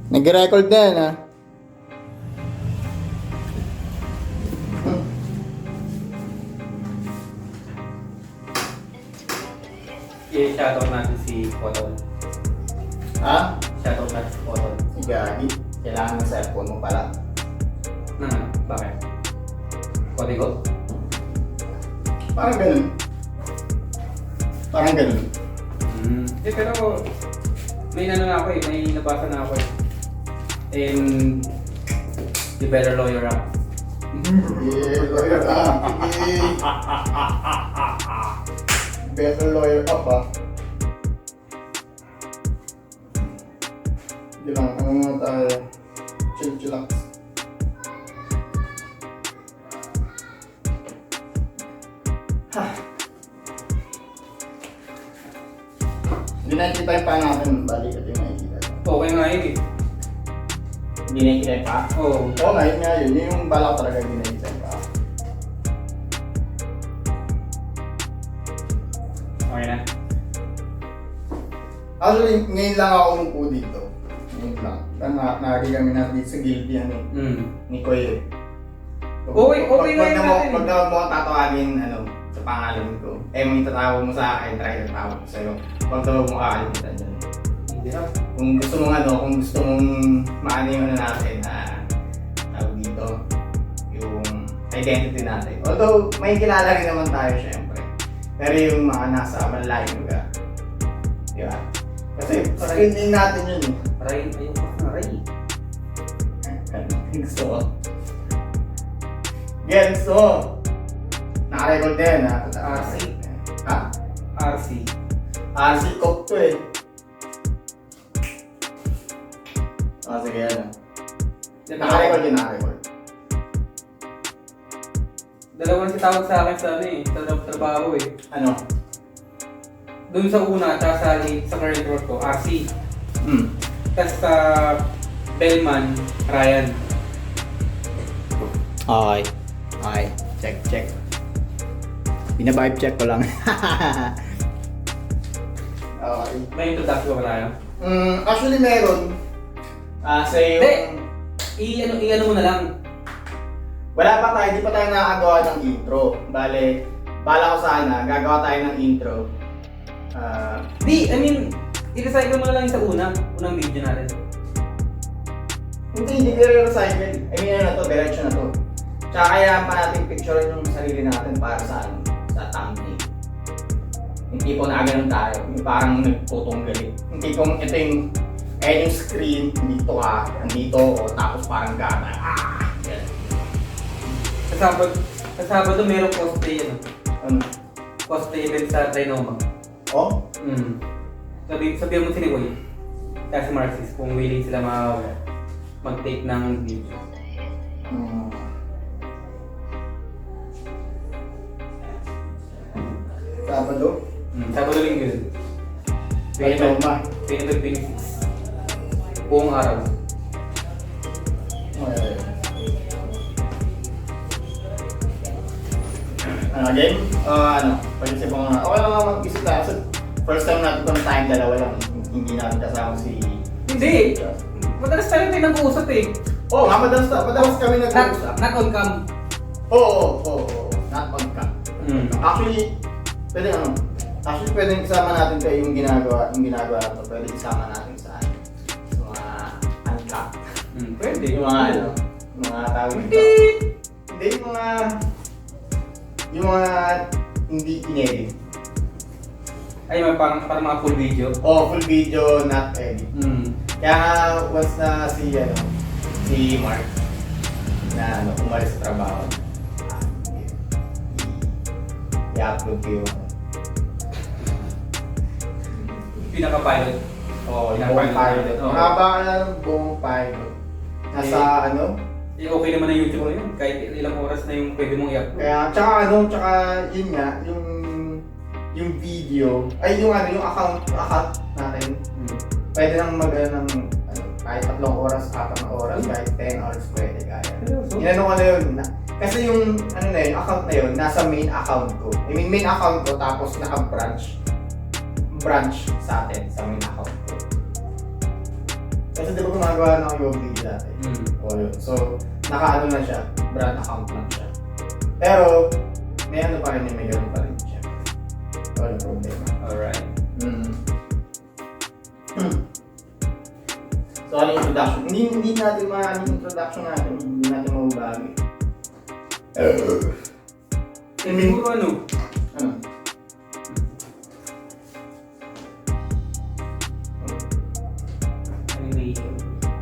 Nag-record na yan, ha? I-shoutout natin si Cotton. Ha? Shoutout natin si Cotton. Si Gagi. Kailangan ng cellphone mo pala. Nang ano? Bakit? Kodigo? Parang ganun. Parang ganun. Pero may ano na ako eh, may nabasa na ako eh. And the better lawyer ako. Yeah, lawyer up. Better lawyer up, ha? Hindi lang, ano nga tayo? Chill lang. Hindi nakikita yung paa natin, balik at yung nakikita. Okay nga yun eh. Hindi nakikita yung paa? Oo. Oo nga, yun nga yun. Yun yung bala ko talaga hindi nakikita yung paa. Okay na. Actually, ngayon lang ako umupo dito. Ngayon lang. Nakagi kami na dito sa guilty yan eh. Ni Koy eh. Okay nga yun natin. Pag daw mo tatawagin, sa pangalan ko, may tatawag mo sa akin, try na tawag ko sa'yo. Pag daw mo kakalimutan yun. Hindi na. Kung gusto mong maano yung natin tawag dito, yung identity natin. Although, may kilala rin naman tayo syempre. Pero yung mga nasa malalayong lugar. Di ba? Kasi screen name natin yun eh. Ray, ayun pa na Ray. Gusto ko. Yan, gusto ko. Naka-record din ha. RC. Ha? RC. RC Coke to eh. Sige yan. Naka-record yun, naka-record. Dalawa na si tawag sa akin sa ano eh, sa trabaho eh. Ano? Doon sa una, tsaka sa current work ko, RC. Tapos sa Bellman, Ryan. Okay. Okay. Check. Binabibe check ko lang. Okay. May introduction ba tayo? Actually meron. Sa yung... I-ano mo na lang. Wala pa tayo, di pa tayo nakagawa ng intro. Bale, bala ko sana, gagawa tayo ng intro. I-recycle mo na lang yung sa unang video natin. Hindi ko recycle. Diretso na to. Tsaka kaya pa natin picture yung sarili natin para sa thumbnail. Yung tipong nakaganon tayo, yung parang nagtutunggali. Yung tipong ito yung screen, dito ka, nandito ako, tapos parang gata. Yan. Sa Sabado merong cosplay Ano? Cosplay event sa Trinoma. Oh? Sabihan mo si Nicoy, kasi Marxist, kung willing sila mag-take ng video. Sabado? Sabado Linggo yun. Trinoma. 26. Buong araw. Game? Pag-isip ko nga. Okay lang ako mag-isip tayo. First time natin itong time, dalawa lang. Hindi natin kasama si... Hindi! Madalas tayo nag-uusap eh. Oo nga, madalas kami nag-uusap. Not on cam. Oo. Not on cam. Actually, pwede isama natin kayo yung ginagawa natin. Pwede isama natin sa mga uncap. Pwede. Yung mga tawag dito. Hindi, yung mga hindi inedit. Ay, parang mga full video. Full video, not edit. Kaya once na si Mark na umalis sa trabaho, i-upload ko yung Pinaka-pilot. yung buong pilot. Mahaba na ng buong pilot. Nasa Okay naman na YouTube ko yun. Kahit ilang oras na yung pwede mong i-upload. Kaya, tsaka yun nga, yung video, ay yung account natin, pwede nang ng kahit 3 oras, 4 oras, kahit 10 hours pwede kaya. Inano ko na yun, kasi yung account na yun, nasa main account ko. Main account ko, tapos naka-branch sa atin, sa main account ko. Kasi di ba gumagawa ng Yogi dati? O yun. So, naka-ano na siya, brand account lang siya. Pero, may ano pa rin yun, may ganun pa rin siya. Walang problema. Alright. So, ano yung introduction? Hindi natin yung introduction natin, hindi natin mababagi. Siguro ano? Ano? Animation.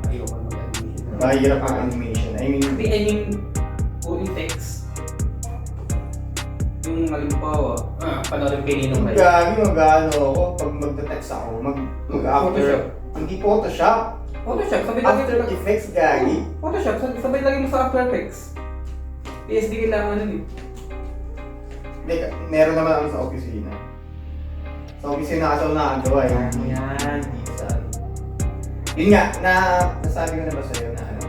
Ayoko mag-animation. Mahirap ang animation. I mean, putting text. Yung halimbawa, panoorin kay Ninong Ray. gagi mag-ano ako, pag mag-text ako, mag-after. Photoshop. Hindi Photoshop. Photoshop, sabay lagi After Effects, gagi. Photoshop, sabay lagi mo sa After Effects. PSD kailangan nun eh. Hindi, meron naman ako sa opisina. Sa opisina kasi ako nakagawa eh. Yan. Yun nga, nasabi ko na ba sa'yo na ano?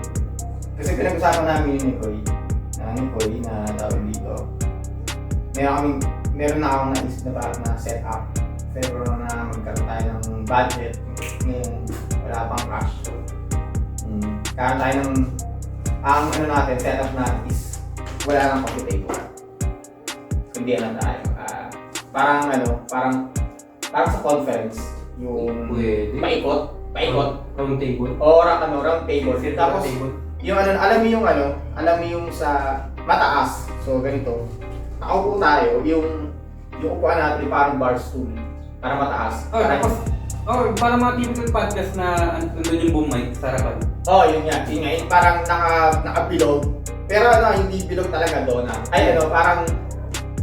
Kasi pinag-usapan namin ni Nicoy na tawag dito. Meron na akong naisip na set up. Pero na magkaroon tayo ng budget ngayon wala pang cash. Kaya tayo ng ang ano natin, setup natin is wala nang coffee table. Hindi na tayo. Parang sa conference yung Pwede. paikot. Round table. O round table. Tapos table. yung alam mo yung sa mataas. So ganito. Nakaupo tayo, yung upuan natin parang bar stool para mataas. Tapos, para mga typical podcast na nandun yung boom mic sa harapan. Yun nga. Yung parang nakabilog. Pero hindi bilog talaga doon. Parang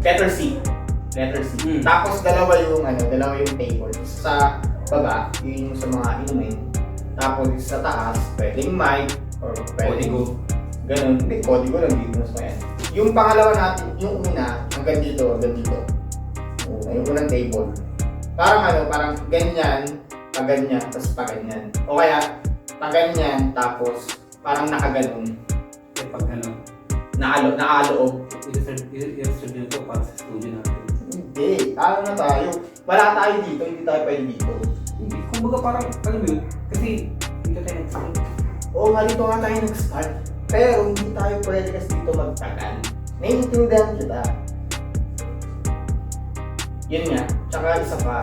letter C. Tapos dalawa yung table. Sa baba, yun yung sa mga inumin. Tapos sa taas, pwedeng mic or Codigo. Ganun. Hindi, Codigo lang dito mas yan. Yung pangalawa natin, yung una, hanggang dito. Yung unang table. Parang ganyan, paganyan, tapos paganyan. O kaya, paganyan, tapos parang nakaganon. Eh, pag ano, Nakaloob. i-reserve nyo ito para sa studio natin. Hindi, na tayo. Wala tayo dito, hindi tayo pwede dito. Hindi, kumbaga parang, alam mo yun, kasi dito tayo nag-start. Oo nga, dito nga tayo nag-start. Pero hindi tayo pwede kasi dito magtagal. Naiintindihan kita. Yun nga, tsaka isa pa.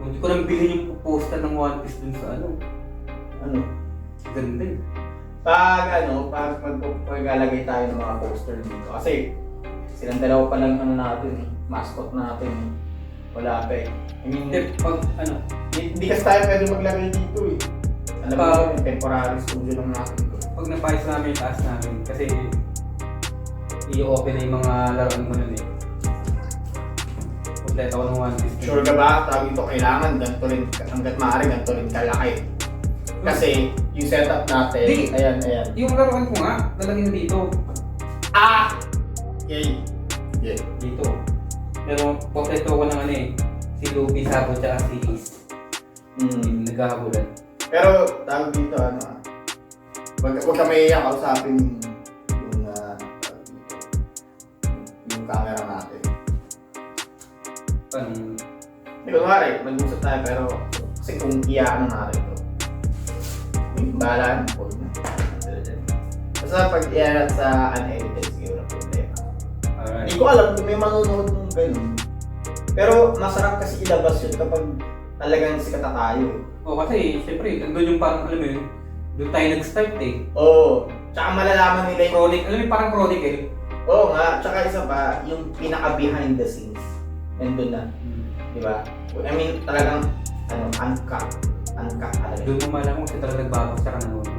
Hindi ko nang bilhin yung poster ng One Piece dun sa ano. Ganda eh. Pag maglalagay tayo ng mga poster dito. Kasi silang dalawa pa lang natin, mascot natin. Wala pa eh. I mean, Pag ano, hindi kasi tayo pwede maglagay dito eh. Alam mo yun, temporary studio lang natin ito. pag napayos namin yung taas namin, kasi i-open na yung mga laruan mo nun eh. Kompleto ko ng One Piece. Sure ka ba? Tawag ito, kailangan ganito rin, hanggat maaari ganito rin kalaki. Kasi yung setup natin, Di. ayan. Yung laruan ko nga, lalagyan na dito. Okay. Yeah. Dito. Pero kompleto ko ng ano eh. Si Luffy, Sabo, tsaka si Ace. Naghahabulan. Pero tawag dito, wag ka maiiyak kausapin yung camera natin. Parang, Hindi ko kumari, mag-usap tayo pero kasi kung iyaan natin ito, bahala ng phone na. Basta pag iyan sa unedited, siguro na problema. alright. Hindi ko alam kung may manonood ng ganun. Pero masarap kasi ilabas yun kapag talagang sikat na tayo. Kasi syempre, nandun yung parang, alam mo yun, doon tayo nag-start eh. Oo. Tsaka malalaman nila yung... Chronic, alam mo yung parang chronic eh. Oo nga. Tsaka isa pa, yung pinaka-behind the scenes. Nandun na. Di ba? I mean, talagang, uncut. Uncut talaga. Doon mo malaman kasi talagang nagbabaw sa nanonood.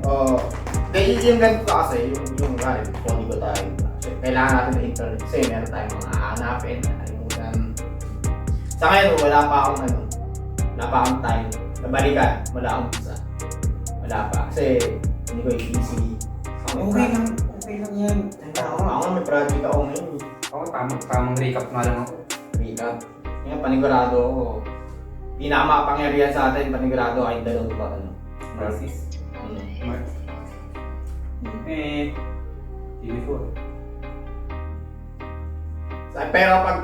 Oo. Dahil yung ganito kasi, yung Codigo tayo. Kailangan natin ng internet kasi meron tayong mga hahanapin, nakalimutan. Sa ngayon, wala pa akong time. Nabalikan, wala akong visa. Wala pa. Kasi, hindi ko yung PC. Okay lang yan. Ako may project ako ngayon. Ako, tamang recap nga lang ako. Recap. Ngayon, panigurado ako. Pinakamapangyarihan sa atin, panigurado ay dalawang ba? Francis. Mark. TV4. Pero pag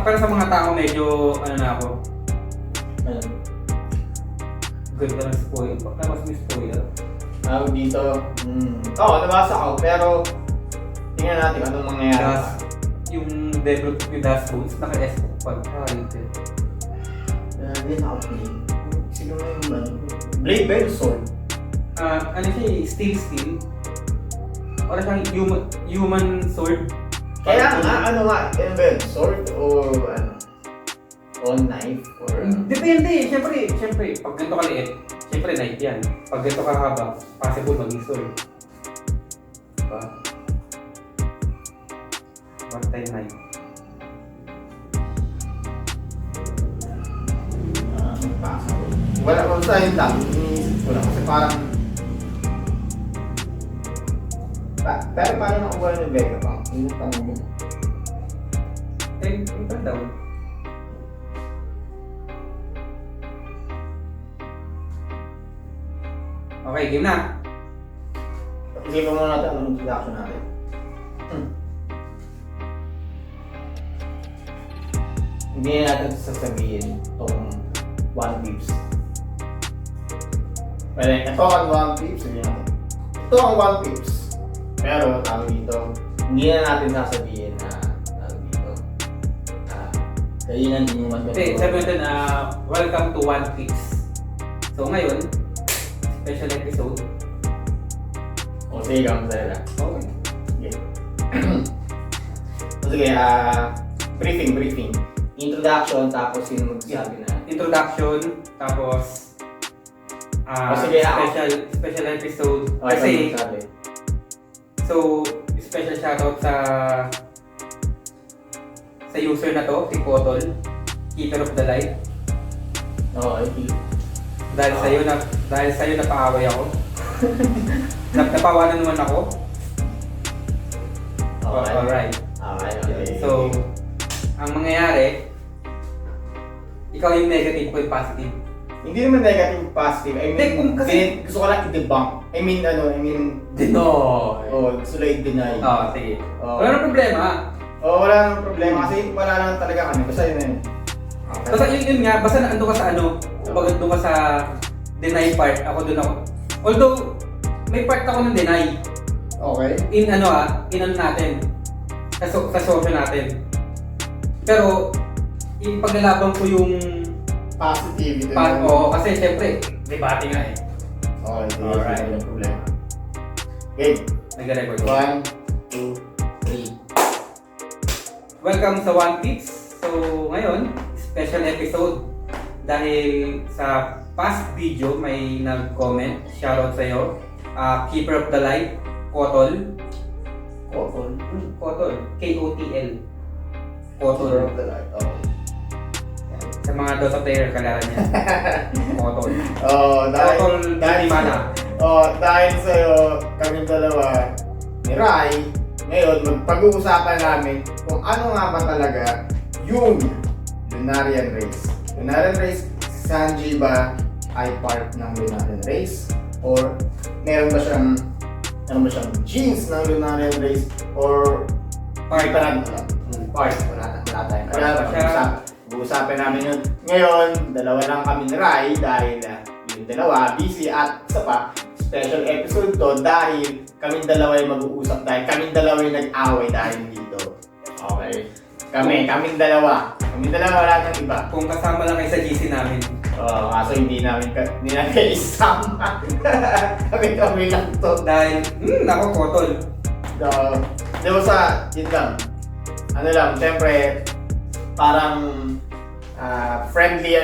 Pero sa mga tao medyo, ano na ako, Ano? Ganda ng spoiler. Tapos may spoiler. Tawag dito. Oo, nabasa ko. Pero, tingnan natin anong mangyayari. Yung develop yung Dust Bones, naka-S pa. Rated. Hindi na-play. Siguro yung ano. Blade ba yung sword? Ano siya eh, steel. Para siyang human sword. Kaya nga, ano nga, ano ba yun? Sword o ano? O knife? Or Depende eh. Siyempre, pag ganito kaliit, siyempre knife yan. Pag ganito kahaba, possible maging sword. Diba? One time knife. Basa ko. Wala ko sa yun lang. Iniisip ko lang. Kasi parang... Pero paano nakuha yung Vega pa? Yun yung tanong mo. Ito daw. Okay, game na. Isipin muna natin ang introduction natin. Hindi na natin sasabihin itong One Piece. Pwede, ito ang One Piece. Sabihin natin. Ito ang One Piece. Pero, tawag dito, hindi na natin sasabihin na tawag dito. Kaya hindi mo mas Okay, sabi natin welcome to One Piece. So ngayon, special episode. O sige, kami sa'yo lang. Okay. Sige. So sige, briefing. Introduction, tapos sino magsasabi na. Introduction, tapos sige, special episode. Okay, Kasi, magsasabi. so, special shoutout sa user na to, si Potol, Keeper of the Light. Oo, okay. Dahil sa'yo napaaway ako. Napawanan naman ako. Okay. Alright. Okay. So, ang mangyayari, ikaw yung negative ko yung positive. Hindi naman negative, positive. I Hindi, kung mean, kasi- gusto ko lang i-debunk. Dino! Gusto lang i-deny. Oo, sige. Oo. Wala nang problema. Wala nang problema kasi wala naman talaga kami. Basta yun na yun. Basta yun nga, basta naandun ka sa ano, kapag andun ka sa deny part, ako dun ako. Although, may part ako ng deny. Okay. In natin. Sa social natin. Pero, ipaglalaban ko yung Positivity. kasi syempre, debate nga eh. Okay, sige. Alright. Wala problema. Okay. Nag-record ko. 1, 2, 3. Welcome sa One Piece. So, ngayon, special episode. Dahil sa past video, may nag-comment. Shoutout sa'yo. Keeper of the Light, Kotol. Kotol. K-O-T-L. Kotol. of the light. Okay. Sa mga Dota player, kalala niya. Kotol. Dahil mana. dahil sa'yo, kami dalawa ni Rai, ngayon pag-uusapan namin kung ano nga ba talaga yung Lunarian Race. Lunarian Race, si Sanji ba ay part ng Lunarian Race? Or meron ba siyang genes ng Lunarian Race? Or Part. Part. Wala tayong Wala pa siya. Uusapan namin yun. Ngayon, dalawa lang kami ni Rai dahil yung dalawa busy at isa pa, special episode to dahil kaming dalawa yung mag-uusap dahil kaming dalawa yung nag-away dahil dito. Okay. Kaming dalawa. Wala nang iba. Kung kasama lang kayo sa GC namin. Kaso hindi namin isama. kami lang to. Dahil, ako Kotol. Di ba yun lang. Ano lang, syempre, parang friendly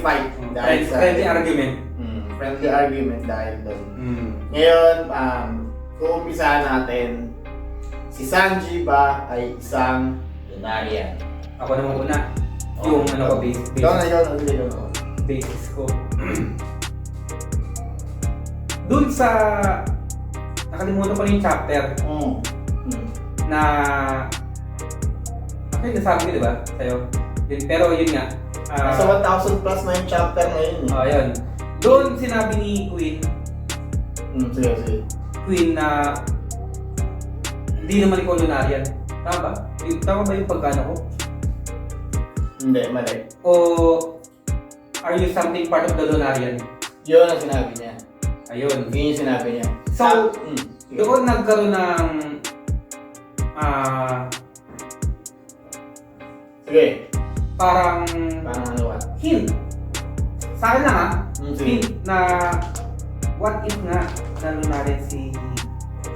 fight. Friendly argument. Friendly argument dahil doon. Ngayon, uumpisahan natin, si Sanji ba ay isang Lunarian? Ako naman una. Yung basis ko. Dun sa nakalimutan ko na yung chapter na actually nasabi ko, di ba? Sa'yo. Pero yun nga. Nasa 1,000 plus na yung chapter ngayon. Yun. Doon sinabi ni Queen Sige. Queen na hindi naman ikaw Lunarian. Tama ba? Tama ba yung pagkano ko? Hindi, mali. O are you something part of the Lunarian? Yun ang sinabi niya. Ayun. Yun yung sinabi niya. So, sige. doon nagkaroon ng Sige. parang Parang ano ka? hint. Sa akin lang Sige. hint na what if nga na Lunarian si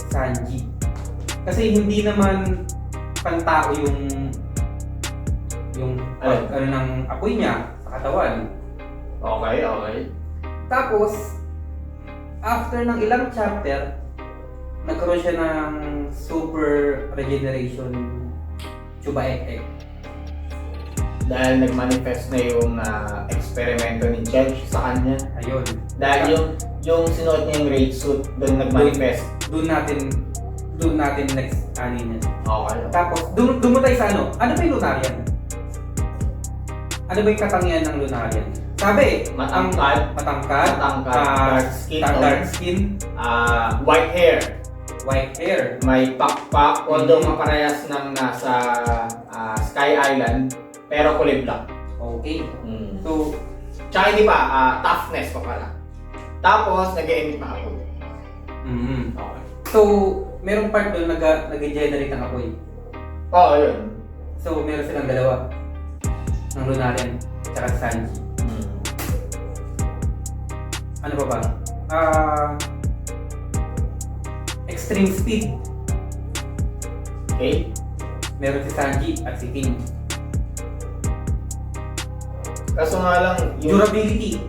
Sanji. Kasi hindi naman pantao yung Alin? ano ng apoy niya sa katawan. Okay, okay. Tapos, after ng ilang chapter, nagkaroon siya ng super regeneration Chuba Ek. Dahil nag-manifest na yung eksperimento ni Judge sa kanya. Ayun. Dahil yung sinuot niya yung raid suit, doon nag-manifest. Doon natin next niya. Okay. Tapos, doon mo tayo sa ano? Ano ba yung Lunarian? Ano ba yung katangian ng Lunarian? Sabi, Matangkad. matangkad, Dark skin. dark skin, White hair. white hair. May pakpak. Although Mhm. maparehas ng nasa Sky Island, pero kulay black. Okay. So, Tsaka hindi pa, toughness pa pala. Tapos, nag-emit na ako. Okay. so merong part doon nag-generate ng apoy. Oo, yun. So, meron silang dalawa. Ng Lunarian, tsaka Sanji. Ano pa ba? Extreme speed. Okay? Meron si Sanji at si King. Kaso nga lang, yung... Durability.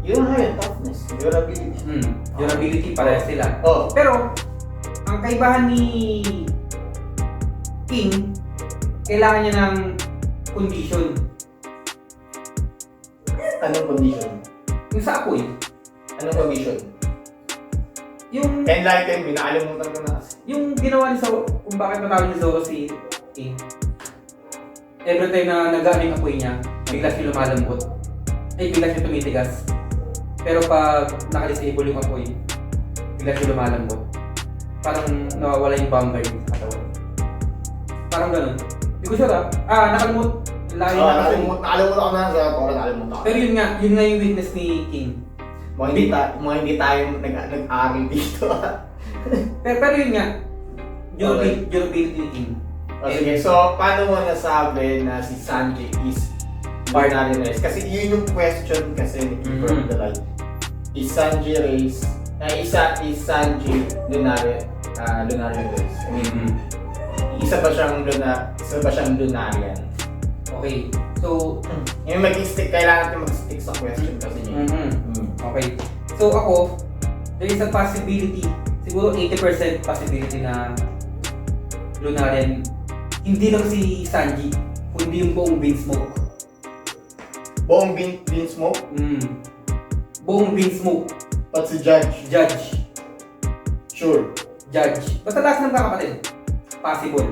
Yun nga yun, toughness. Durability. Durability, parehas sila. Oh, Pero, ang kaibahan ni King, kailangan niya ng condition. anong condition? Yung sa apoy. Anong condition? Yung Enlighten me, nakalimutan ko na kasi. yung ginawa ni Zoro, kung bakit natawag ni Zoro si King. Every time na nag-ano yung apoy niya, bigla siya lumalambot. Ay, bigla siya tumitigas. Pero pag naka-disable yung apoy, bigla siya lumalambot. Parang nawawala yung boundary sa katawan. Parang ganun. Hindi ko sure nakalimut. Lagi nakalimut. Nakalimutan ako na sa Tora, nakalimutan ako. Pero yun nga yung weakness ni King. Mga hindi tayo nag-aral dito. Pero yun nga, Okay. durability ni King. Okay, so paano mo nasabi na si Sanji is Lunarian race? Kasi yun yung question kasi ni Keeper of the Light. Is Sanji race, is Sanji Lunarian race? I mean, isa ba siyang Lunarian? Okay, so Yung kailangan natin mag-stick sa question kasi niya. okay. So ako, there is a possibility, siguro 80% possibility na Lunarian, hindi lang si Sanji, kundi yung buong Beansmoke. Buong Beansmoke, Buong Beansmoke, at si Judge, Judge. Judge. Basta lahat ng kakapatid, possible.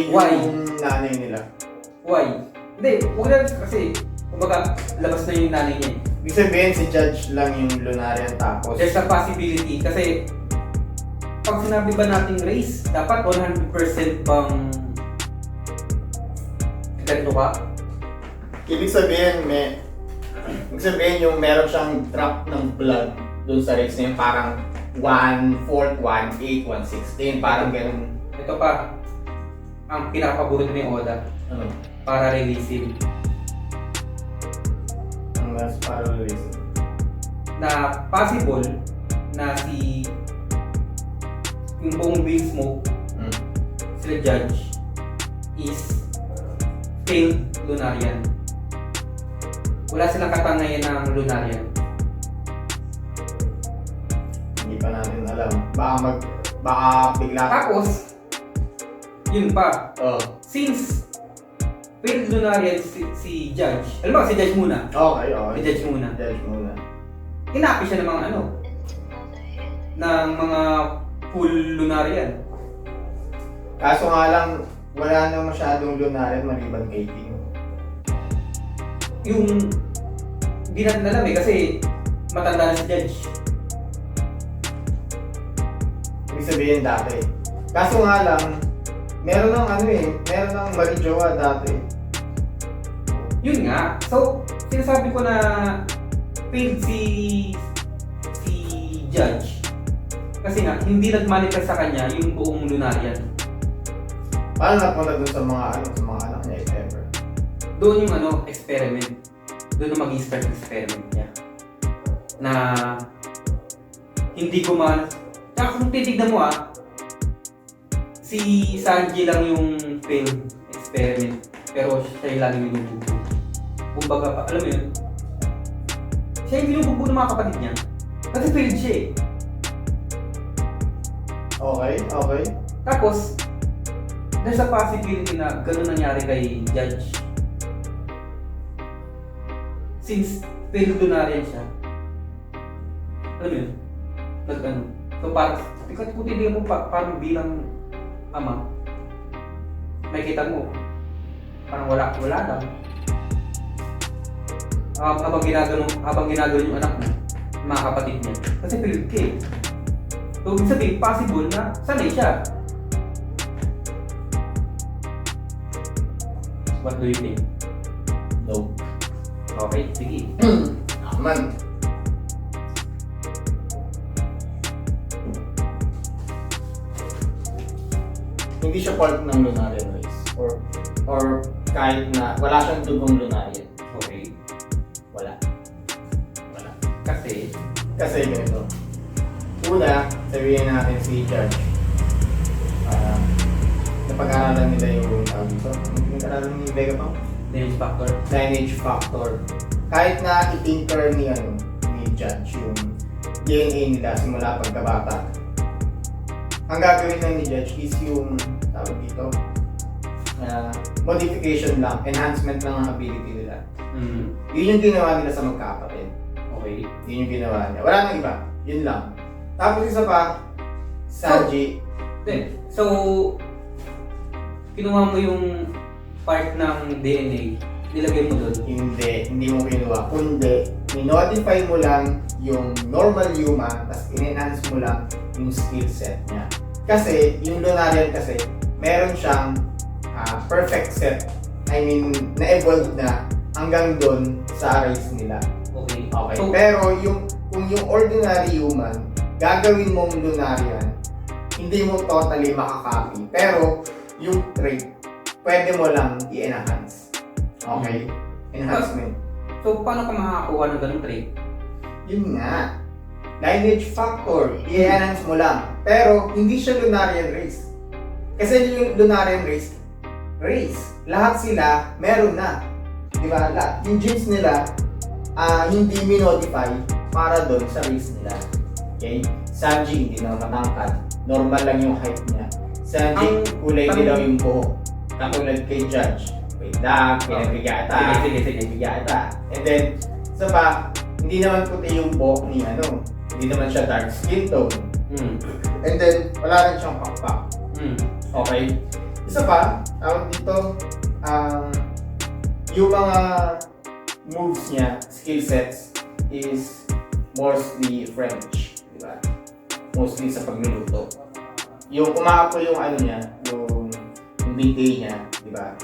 Why? Yung nanay nila. Why? Hindi, huwag na kasi, kumbaga, labas na yung nanay niya. Ibig sabihin si Judge lang yung Lunarian tapos There's a possibility kasi pag sinabi ba nating race, dapat 100% bang ganito ka? ibig sabihin yung meron siyang drop ng blood dun sa race na yun, parang 1/4, 1/8, 1/16, parang ganun. Ito pa, ang pinakapaborito ni Oda Ano? para releasein Ang mas para release. na possible na si yung buong Beansmoke, sila Judge, is failed Lunarian. Wala silang katangayan ng Lunarian. Hindi pa natin alam. Baka bigla. Tapos, yun pa, Oh. since failed Lunarian si Judge, alam mo, si Judge muna. Okay. Si Judge muna. Judge muna. Inapi siya ng mga ng mga full Lunarian. Kaso nga lang, wala na masyadong Lunarian maliban kay King. Yung, hindi natin alam kasi matanda na si Judge. Ibig sabihin dati. Kaso nga lang, meron ng meron ng Marijoa dati. Yun nga. So, sinasabi ko na failed si Judge. Kasi nga, hindi nag-manifest sa kanya yung buong Lunarian. Paano napunta dun sa mga anak niya, if ever? Doon yung experiment. Doon na mag-start yung experiment niya. Na hindi gumana. Kaya kung titignan mo si Sanji lang yung failed experiment. Pero siya lang yung binubugbog. Kumbaga, alam mo yun? Siya yung binubugbog ng mga kapatid niya. Kasi failed siya eh. Okay. Tapos, there's a possibility na gano'n nangyari kay Judge. Since failed Lunarian siya. Alam mo yun? So parang, kung titignan mo parang bilang ama, makikita mo, parang wala lang. Habang ginagano yung anak mo, mga kapatid niya. Kasi failed ka eh. So, ibig sabihin, possible na sanay siya. What do you think? No. Okay, sige. Naman. Hindi siya part ng Lunarian race. Or kahit na wala siyang dugong Lunarian. Okay. Wala. Kasi ganito. Una, sabihin natin si Judge. Napag-aralan nila yung pinag-aralan ni Vegapunk? Lineage factor. Kahit na i-tinker ni Judge yung DNA nila simula pagkabata. Ang gagawin lang ni Judge is yung tawag dito modification lang, enhancement lang ng ability nila. Yun yung ginawa nila sa magkakapatid. okay. Yun yung ginawa niya. Wala nang iba. Yun lang. Tapos isa pa, Sanji. So, kinuha mo yung part ng DNA, nilagay mo doon. Hindi mo kinuha. Kundi, minodify mo lang yung normal human, tapos in-enhance mo lang yung skill set niya. Kasi, yung Lunarian kasi, meron siyang perfect set. I mean, na-evolve na hanggang doon sa race nila. Okay. So, pero kung yung ordinary human, gagawin mong Lunarian, hindi mo totally makakopy. Pero, yung trait, pwede mo lang i-enhance. Okay? Enhancement. So, paano ka makakakuha ng ganung trait? Yun nga. Lineage factor, i-enhance mo lang. Pero, hindi siya Lunarian race. Kasi yung Lunarian race, lahat sila, meron na. Diba? Yung genes nila, hindi minodify para doon sa race nila. Okay? Sanji, hindi na matangkad. Normal lang yung height niya. Sanji, kulay dilaw yung buhok. Katulad kay Judge. Wait lang, pinabigata. Pinabigata. And then, isa pa, hindi naman puti yung buhok ni hindi naman siya dark skin tone. And then, wala rin siyang pakpak. Okay? Isa pa, tawag dito, yung mga moves niya, skill sets, is mostly French. Diba? Mostly sa pagluluto. Yung umaapo yung yung bigay niya, di ba?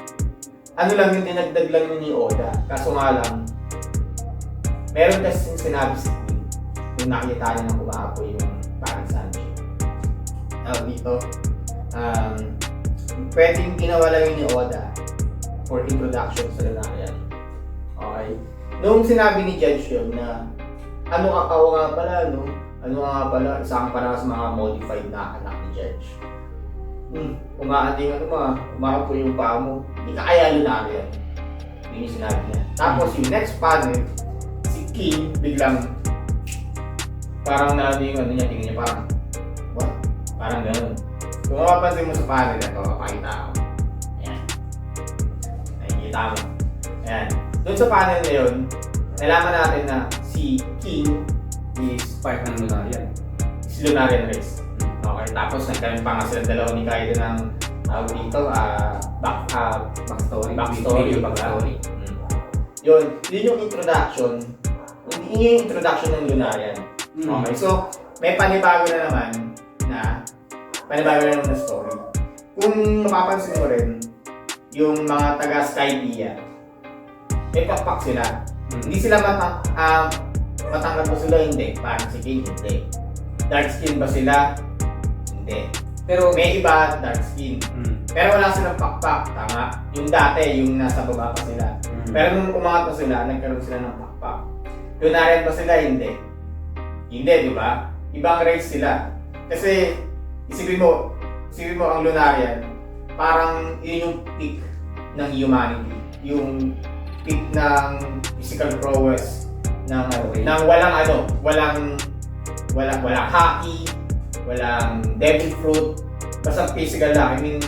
Lang yung dinagdag lang yun ni Oda. Kaso nga lang, meron kasi sinabi sa team kung nakita niya na umaapo yung parang Sanji. Dito, pwedeng ginawa lang yun ni Oda for introduction sa Lunarian. Okay? Noong sinabi ni Judge yun na ano nga pala, isang para sa mga modified na anak ni Judge. Umaapo yung paa mo, hindi ka kaya Lunarian. Yun yung sinabi niya. Tapos yung next panel, si King biglang parang tingin niya parang, what? Parang gano'n. Kung mapapansin mo sa panel na ito, kapakita ako. Ayan. Nakikita mo. Ayan. Doon sa panel na yun, nalaman natin na si King is Part ng Lunarian. Si Lunarian race. Okay, tapos nagkaroon pa nga sila dalawa ni Kaido ng tawag dito, backstory. Yun yung introduction. Yun yung introduction ng Lunarian. Okay, so may panibago na naman na story. Kung mapapansin mo rin, yung mga taga Skypiea, may pakpak sila. Hindi sila matangkad ba sila? Hindi. Parang si King, hindi. Dark skin ba sila? Hindi. Pero May iba, dark skin. Pero wala silang pakpak, tama. Yung dati, yung nasa baba pa sila. Pero nung umangat pa sila, nagkaroon sila ng pakpak. Lunarian ba sila? Hindi. Hindi, di ba? Ibang race sila. Kasi, isipin mo ang Lunarian, parang yun yung peak ng humanity. Yung peak ng physical prowess ng walang hockey, walang devil fruit, basta physical lang. I mean,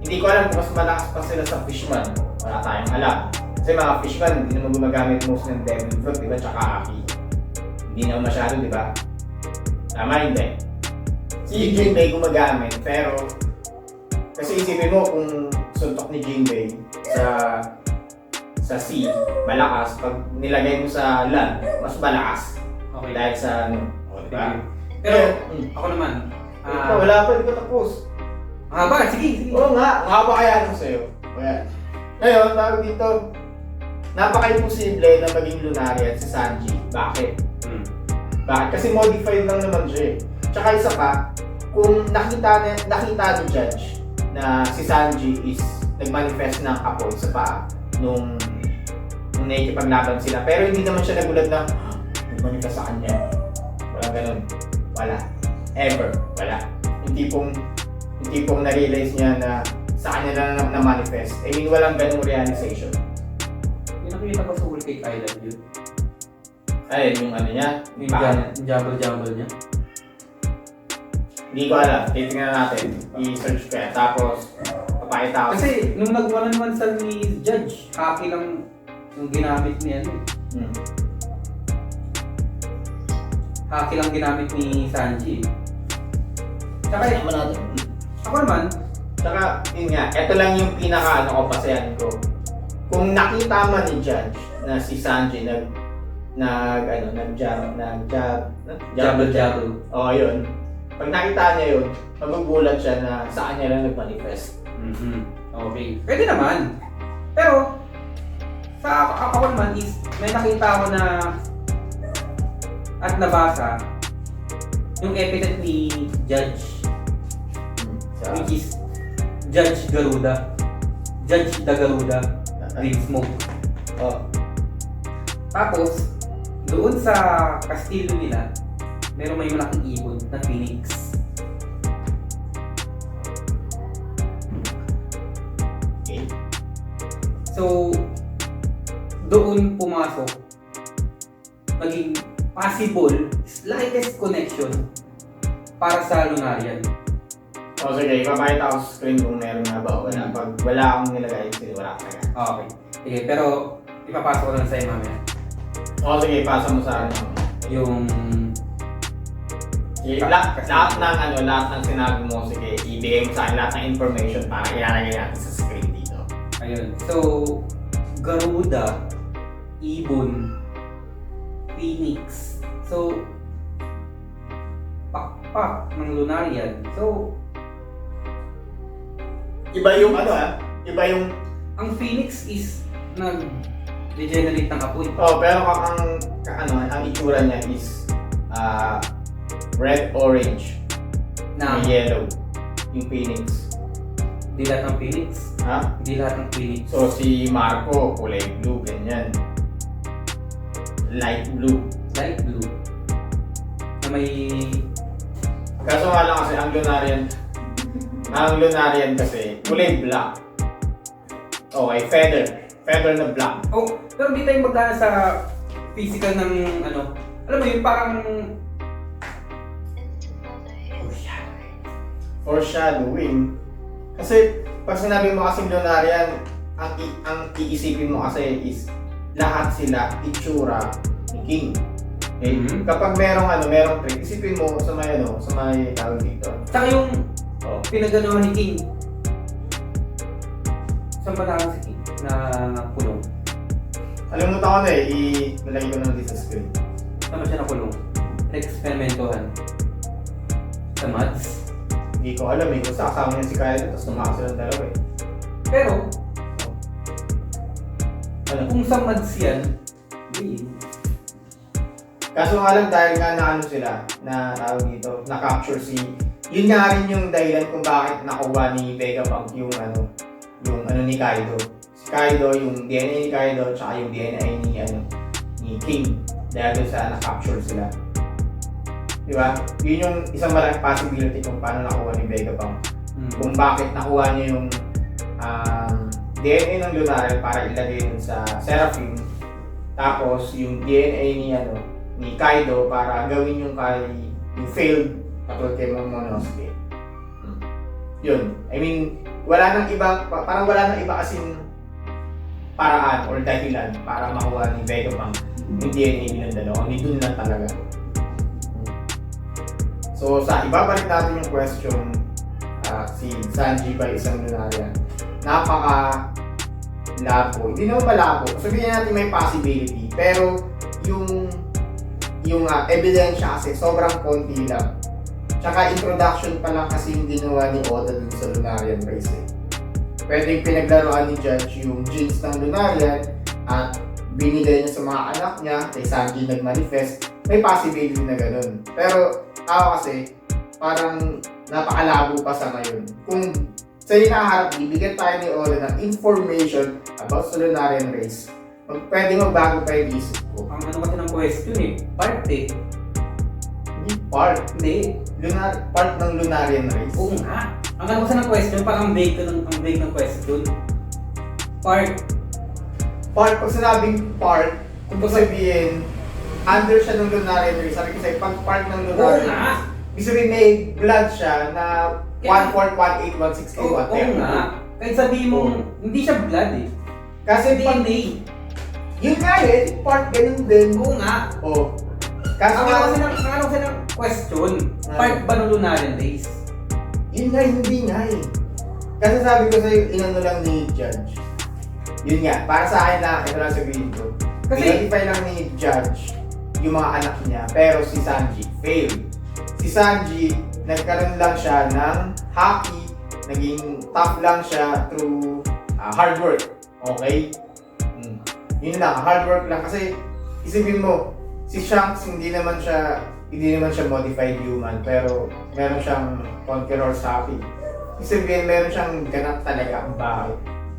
hindi ko alam kung mas malakas pa sila sa fishman. Wala tayong alam. Kasi mga fishman, hindi naman gumagamit most ng devil fruit, di ba? Tsaka hockey. Hindi naman masyado, di ba? Tama, hindi. Si Jinbei gumagamit, pero kasi isipin mo kung suntok ni Jinbei sa sea, malakas. Pag nilagay mo sa land, mas malakas. okay. Dahil sa diba? Pero ako naman, Wala pa, di pa tapos. sige. Oo nga, mahaba kaya lang sa'yo. Ayan. Ngayon, tawag dito, napaka-imposible na maging Lunarian si Sanji. Bakit? Bakit? Kasi modified lang naman siya eh. Tsaka isa pa, kung nakita ni Judge na si Sanji is nag-manifest ng apoy sa paa nung nakikipaglaban sila. Pero hindi naman siya nagulat na nag-manifest sa kanya. Walang ganun. Wala. Ever. Wala. Hindi pong na-realize niya na sa kanya lang na-manifest. I mean, walang ganung realization. Yung nakita ko sa Whole Cake Island yun. Ay, yung ano niya? Yung jumble niya. Hindi ko alam. Titingnan natin. I-search ko yan. Tapos, papakita ko. Kasi nung nag-one-on-one sa ni Judge, hockey lang yung ginamit niya. Hockey lang ginamit ni Sanji. Tsaka naman natin. ako naman, Tsaka, yun nga, ito lang yung pinaka-ano ko pasayan ko. Kung nakita man ni Judge na si Sanji jabble. Oo, yun. Pag nakita niya yun, magugulat siya na sa kanya lang nag-manifest. Okay. Pwede naman. Pero, sa ako naman is, may nakita ko na at nabasa yung epithet ni Judge, which is Judge Garuda. Judge the Garuda. Green Smoke. Oh. Tapos, doon sa kastilyo nila, meron may malaking ibon na phoenix. Okay. So, doon pumasok maging possible slightest connection para sa Lunarian. O sige, ipapakita ko sa screen kung meron nga ba o wala. Pag wala akong nilagay, sige, wala talaga. Okay. Sige, pero ipapasok ko lang sa'yo mamaya. O sige, pasa mo sa ano. Yung Lahat ng sinabi mo, sige, ibigay mo sa akin lahat ng information para ilalagay natin sa screen dito. ayun. So, Garuda, ibon, phoenix. So, pakpak ng Lunarian. So, Iba yung iba yung ang phoenix is nag-regenerate ng apoy. pero ang itsura niya is red orange Na may yellow yung phoenix. hindi lahat ng phoenix. Ha? Hindi lahat ng phoenix. So si Marco kulay blue ganyan. Light blue. Light blue. Na may Kaso nga lang kasi ang Lunarian kasi kulay black. Okay, feather na black. oh, pero hindi tayo magkana sa physical ng ano. Alam mo yun, parang Foreshadowing. Kasi pag sinabi mo kasing Lunarian, ang iisipin mo kasi is lahat sila itsura ni King. Okay? Kapag merong trick, isipin mo sa may tawag dito. tsaka yung pinaganohan ni King. Saan ba tawag si King na kulong? Alimutan ko na ilalagay ko na dito sa screen. Saan ba siya nakulong? Experimentohan. Sa mads. Hindi ko alam kung kasama niya si Kyle tapos tumakas silang dalawa Pero, Ano? Kung sa mads yan, hindi. Kaso nga lang dahil nga na ano sila, na tawag dito, na-capture si... Yun nga rin yung dahilan kung bakit nakuha ni Vegapunk yung ano ni Kaido. Si Kaido, yung DNA ni Kaido, tsaka yung DNA ni King. Dahil doon sa na-capture sila. Di ba? Yun yung isang malaking possibility kung paano nakuha ni Vegapunk. Kung bakit nakuha niya yung DNA ng Lunarian para ilagay dun sa Seraphim. Tapos yung DNA ni Kaido para gawin yung failed katulad kay Momonosuke. Yun. I mean, wala nang iba, parang wala nang iba kasing paraan or dahilan para makuha ni Vegapunk yung DNA nilang dalawa. Hindi dun lang talaga. So, ibabalik natin yung question, si Sanji ba isang Lunarian? Napaka-labo. Hindi naman malabo. Sabihin natin may possibility. Pero, yung ebidensya kasi sobrang konti lang. Tsaka introduction pa lang kasi yung ginawa ni Oda dun sa Lunarian race eh. Pwedeng pinaglaruan ni Judge yung genes ng Lunarian at binigay niya sa mga anak niya, kay Sanji nag-manifest, may possibility na ganun. Pero ako kasi, parang napakalabo pa sa ngayon. Kung sa hinaharap, bibigyan tayo ni Oda ng information about sa Lunarian race, pwede magbago pa yung isip ko. Ang ano kasi ng question eh, part eh. Hindi part. Hindi. Part ng Lunarian race. Oo nga. Ang ano kasi ng question, parang ang vague ng question. Part. Part, pag sinabing part, kung sabihin, under siya ng Lunarian race, sabi ko sa'yo, pag part ng Oo Lunarian nga. race, ibig sabihin may blood siya na 1/4, 1/8, 1/6, Oo nga. Kahit sabihin mo, hindi siya blood eh. Kasi DNA. Yun nga eh, part ganun din. Oo nga. Oh. Kaso Ang nga, ano kasi ng question, part ba ng Lunarian race? yun nga, hindi nga eh. Kasi sabi ko sa'yo, inano lang ni Judge. Yun nga, para sa akin lang, ito lang sabihin ko. Kasi- Identify lang ni Judge yung mga anak niya, pero si Sanji failed. Si Sanji, nagkaroon lang siya ng haki, naging tough lang siya through hard work. Okay? Yun lang, hard work lang. Kasi, isipin mo, si Shanks hindi naman siya modified human, pero meron siyang Conqueror's haki. Isipin, meron siyang ganap talaga ang bahay.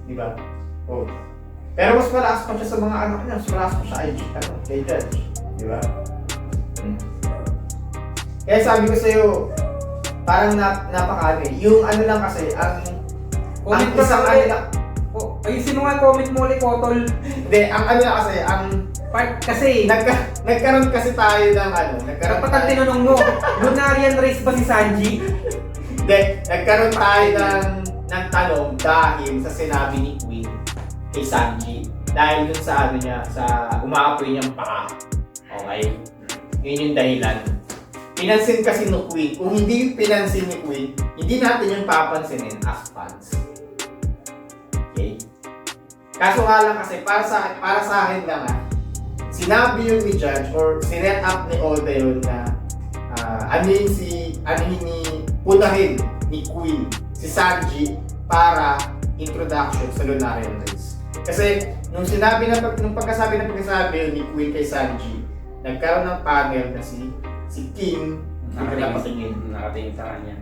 Di ba? Oh. Pero mas malakas pa siya sa mga anak niya, mas malakas pa siya kay Judge. Di ba? Kaya sabi ko sa'yo, parang napakano eh. Yung ano lang kasi, ang Comment isang ka ano ulit. lang, Ayusin mo nga, comment mo ulit, Kotol. hindi, ang ano lang kasi, ang Part kasi, nagkaroon kasi tayo ng ano, nagkaroon dapat ang tinanong mo, Lunarian race ba si Sanji? Hindi, nagkaroon tayo ng tanong dahil sa sinabi ni Queen kay Sanji. Dahil dun sa ano niya, sa umaapoy niyang paa. Okay? Yun yung dahilan. Pinansin kasi ni Queen. Kung hindi pinansin ni Queen, hindi natin yung papansinin as fans. Okay? Kaso nga lang kasi, para sa akin lang sinabi yun ni Judge or sinet up ni Oda yun na punahin ni Queen si Sanji para introduction sa Lunarian race. Kasi nung pagkasabi yun ni Queen kay Sanji, nagkaroon ng panel na si King Nakatingin sa kanya.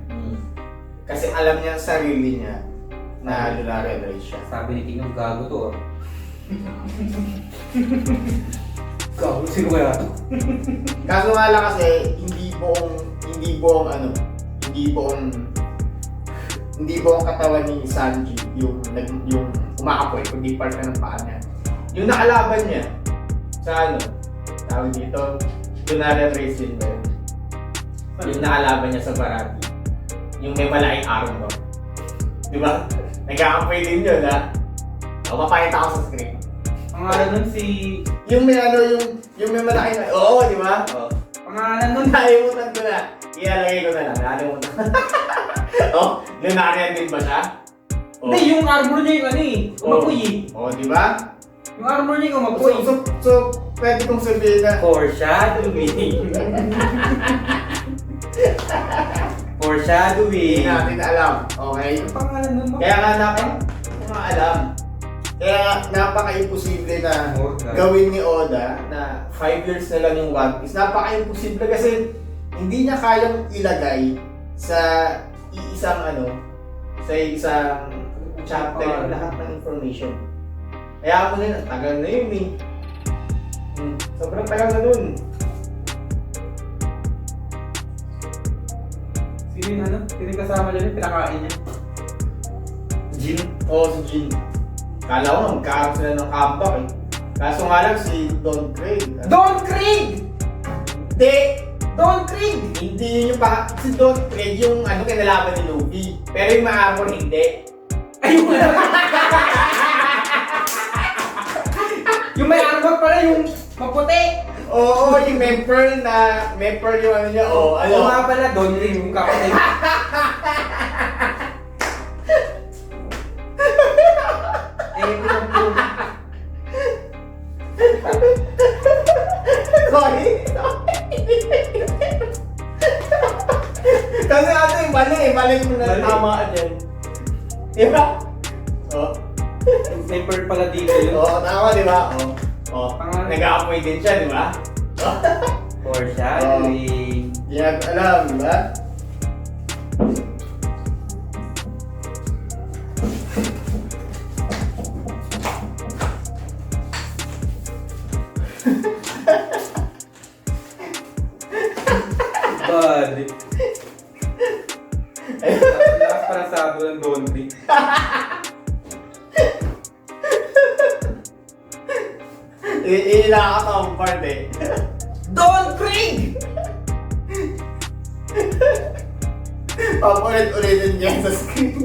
Kasi alam niya sa sarili niya na Lunarian race siya. Sabi ni King, gago to ah. Gago, sino kaya to? Kaso nga lang kasi hindi buong katawan ni Sanji yung umaapoy kundi part na ng paa niya. Yung nakalaban niya sa tawag dito, Lunarian race yun ba yun? Yung nakalaban niya sa Barati. Yung may malaking arm ba? Di ba? Nag-aapoy din yun ha? Mapakita ko sa screen. Pangalan nun si... Yung may malaking oo, di ba? Oo. Pangalan nun... Nalimutan ko na. Ilalagay ko na lang. Nalimutan. Oh, Lunarian din ba siya? Oh. Hindi, yung armor niya yung ano eh. Umapoy eh. Oh, di ba? Yung armor niya yung umapoy. So, pwede kong sabihin na Foreshadowing. Foreshadowing. hindi natin alam. Okay? Ang pangalan nun mo? Kaya nga dapat alam. Kaya napaka-imposible na Oh, God. gawin ni Oda na 5 years na lang yung One Piece. Napaka-imposible kasi hindi niya kayang ilagay sa isang chapter yung lahat ng information. Kaya ako na yun, tagal na yun eh. Sobrang tagal na dun. Sino yung ano? Sino yung kasama niya? Pinakain niya? Jin? Oo, si Jin. Kala ko na magkakaroon sila ng comeback eh. Kaso nga lang si Don Craig. Don Krieg! Hindi! Don Krieg! Hindi yun yung si Don Craig yung kinalaban ni Luffy. Pero yung Maamor hindi. Ayun nga! Yung may armor pala, yung maputi! Oo, yung may pearl yung ano niya. Oo, Oo nga pala, Don Krieg yung kapatid. Sorry. Kasi mali mo na Mali. tama ka dyan. Diba? Oo. May pearl pala dito yun. Oo, tama diba? Oo. Pangalan. Nag-aapoy din siya, diba? Foreshadowing. Hindi natin alam, diba? Bad. Lakas para sabo ng Don Krieg. Inakakatawa part eh. Don Krieg! Papulit-ulitin niya sa screen.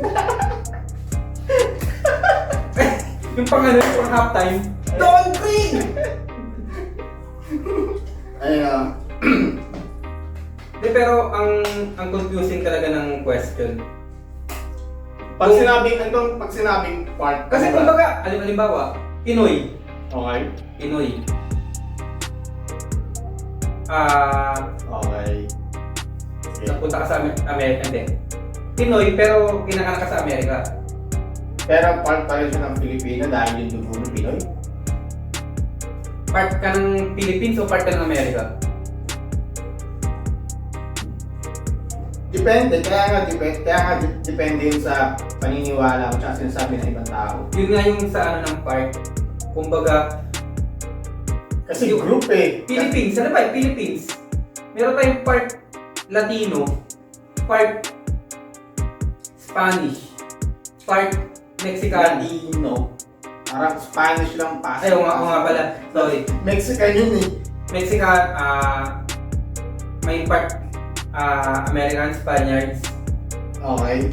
Yung pang halftime. Don Krieg! Ayun. Di, pero ang confusing talaga ng question. Pag sinabing part. Kasi diba? kumbaga, halimbawa, Pinoy. Okay. Pinoy. Okay. Sige. Napunta ka sa Amerika, hindi. Pinoy, pero kinakanak ka sa Amerika. Pero part pa rin siya ng Pilipino dahil yung dugo ng Pinoy. Part ka ng Philippines o part ka ng Amerika? Depende. Kaya nga depende yun sa paniniwala mo tsaka sinasabi ng ibang tao. Yun nga yung sa ano ng part. Kumbaga, Kasi yung group eh. Philippines, ano ba yung Philippines? Meron tayong part Latino, part Spanish, part Mexicano. Latino. Parang Spanish lang pa. Ay, oo nga pala. Sorry. Mexican yun eh. Mexican, may part American Spaniards, Okay.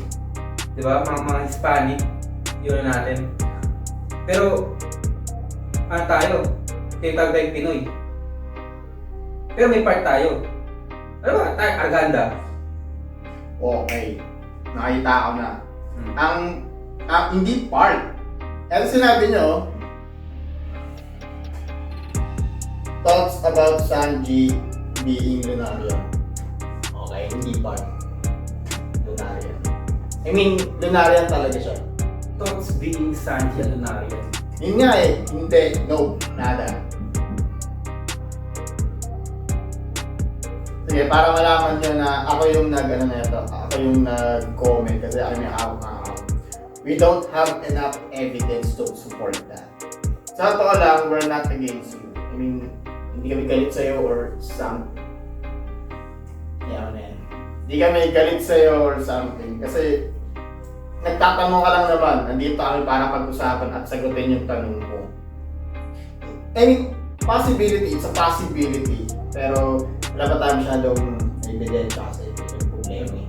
di ba? Mga Hispanic, yun na natin. Pero, ano tayo? Tinatawag tayong Pinoy. Pero may part tayo. Ano ba? Tayo, Arganda. Okay. Nakita ko na. Hindi part. Ano sinabi nyo? Thoughts about Sanji being Lunaria. Okay, hindi part. Lunarian. I mean, Lunarian talaga siya. Thoughts being Sanji Lunarian. Yun nga eh. Hindi. No. Nada. Sige, para malaman nyo na ako yung ako yung nag-comment kasi ako may hawak na account. We don't have enough evidence to support that. Sa totoo lang, we're not against you. I mean, hindi kami galit sa'yo or something. Yan na yan. Hindi kami galit sa'yo or something. Kasi, nagtatanong ka lang naman. Nandito kami para pag-usapan at sagutin yung tanong mo. I mean, possibility, it's a possibility. Pero, wala pa tayo masyadong ebidensya kasi ito yung problema eh.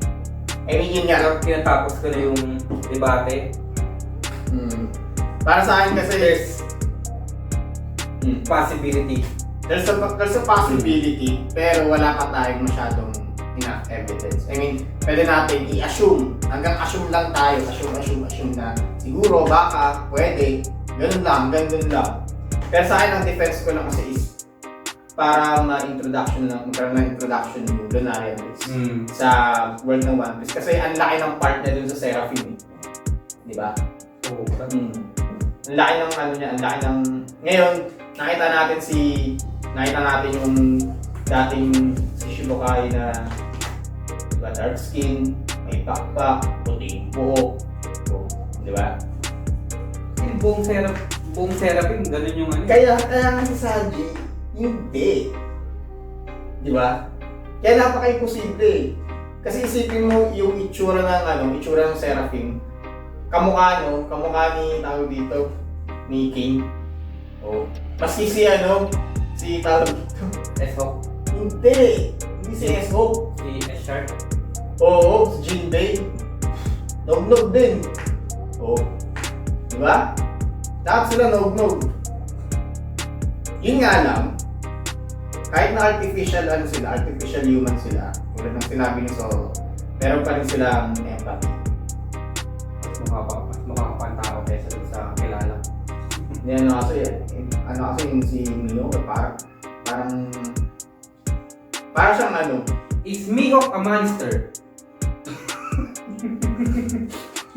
I mean, yun nga. Pero tinatapos ko na yung debate. Para sa akin kasi, Possibility. there's a possibility, pero wala pa tayong masyadong enough evidence. I mean, pwede natin i-assume. Hanggang assume lang tayo. Assume na siguro, baka, pwede. Ganun lang. Pero sa akin, ang defense ko lang kasi is para magkaroon ng introduction yung Lunarian Race sa world ng One Piece. Kasi ang laki ng part na dun sa Seraphim eh. Di ba? Oo. Ang laki ng ano niya, ang laki ng... Ngayon, nakita natin yung dating si Shibukai na diba, dark skin, may pakpak, puti yung buhok. So, di ba? Yung buong seraphim, ganun yung ano. Kaya nga si Sanji, hindi. Di ba? Kaya napaka-imposible. Kasi isipin mo yung itsura ng Seraphim. Kamukha ni tawag dito, ni King. Oh. Maski si tawag dito. S-Hawk, Hindi si S-Hope. si S-Shark. Oo, si Jinbei. Nog-nog din. Oh. Di ba? Lahat sila nog-nog. Yun nga lang, kahit na artificial human sila, tulad ng sinabi ni Zoro, meron pa rin silang empathy. Mas mukha ka pang tao kaysa dun sa kilala. Yan kasi yung si Mio, parang siyang Is Mihawk a monster?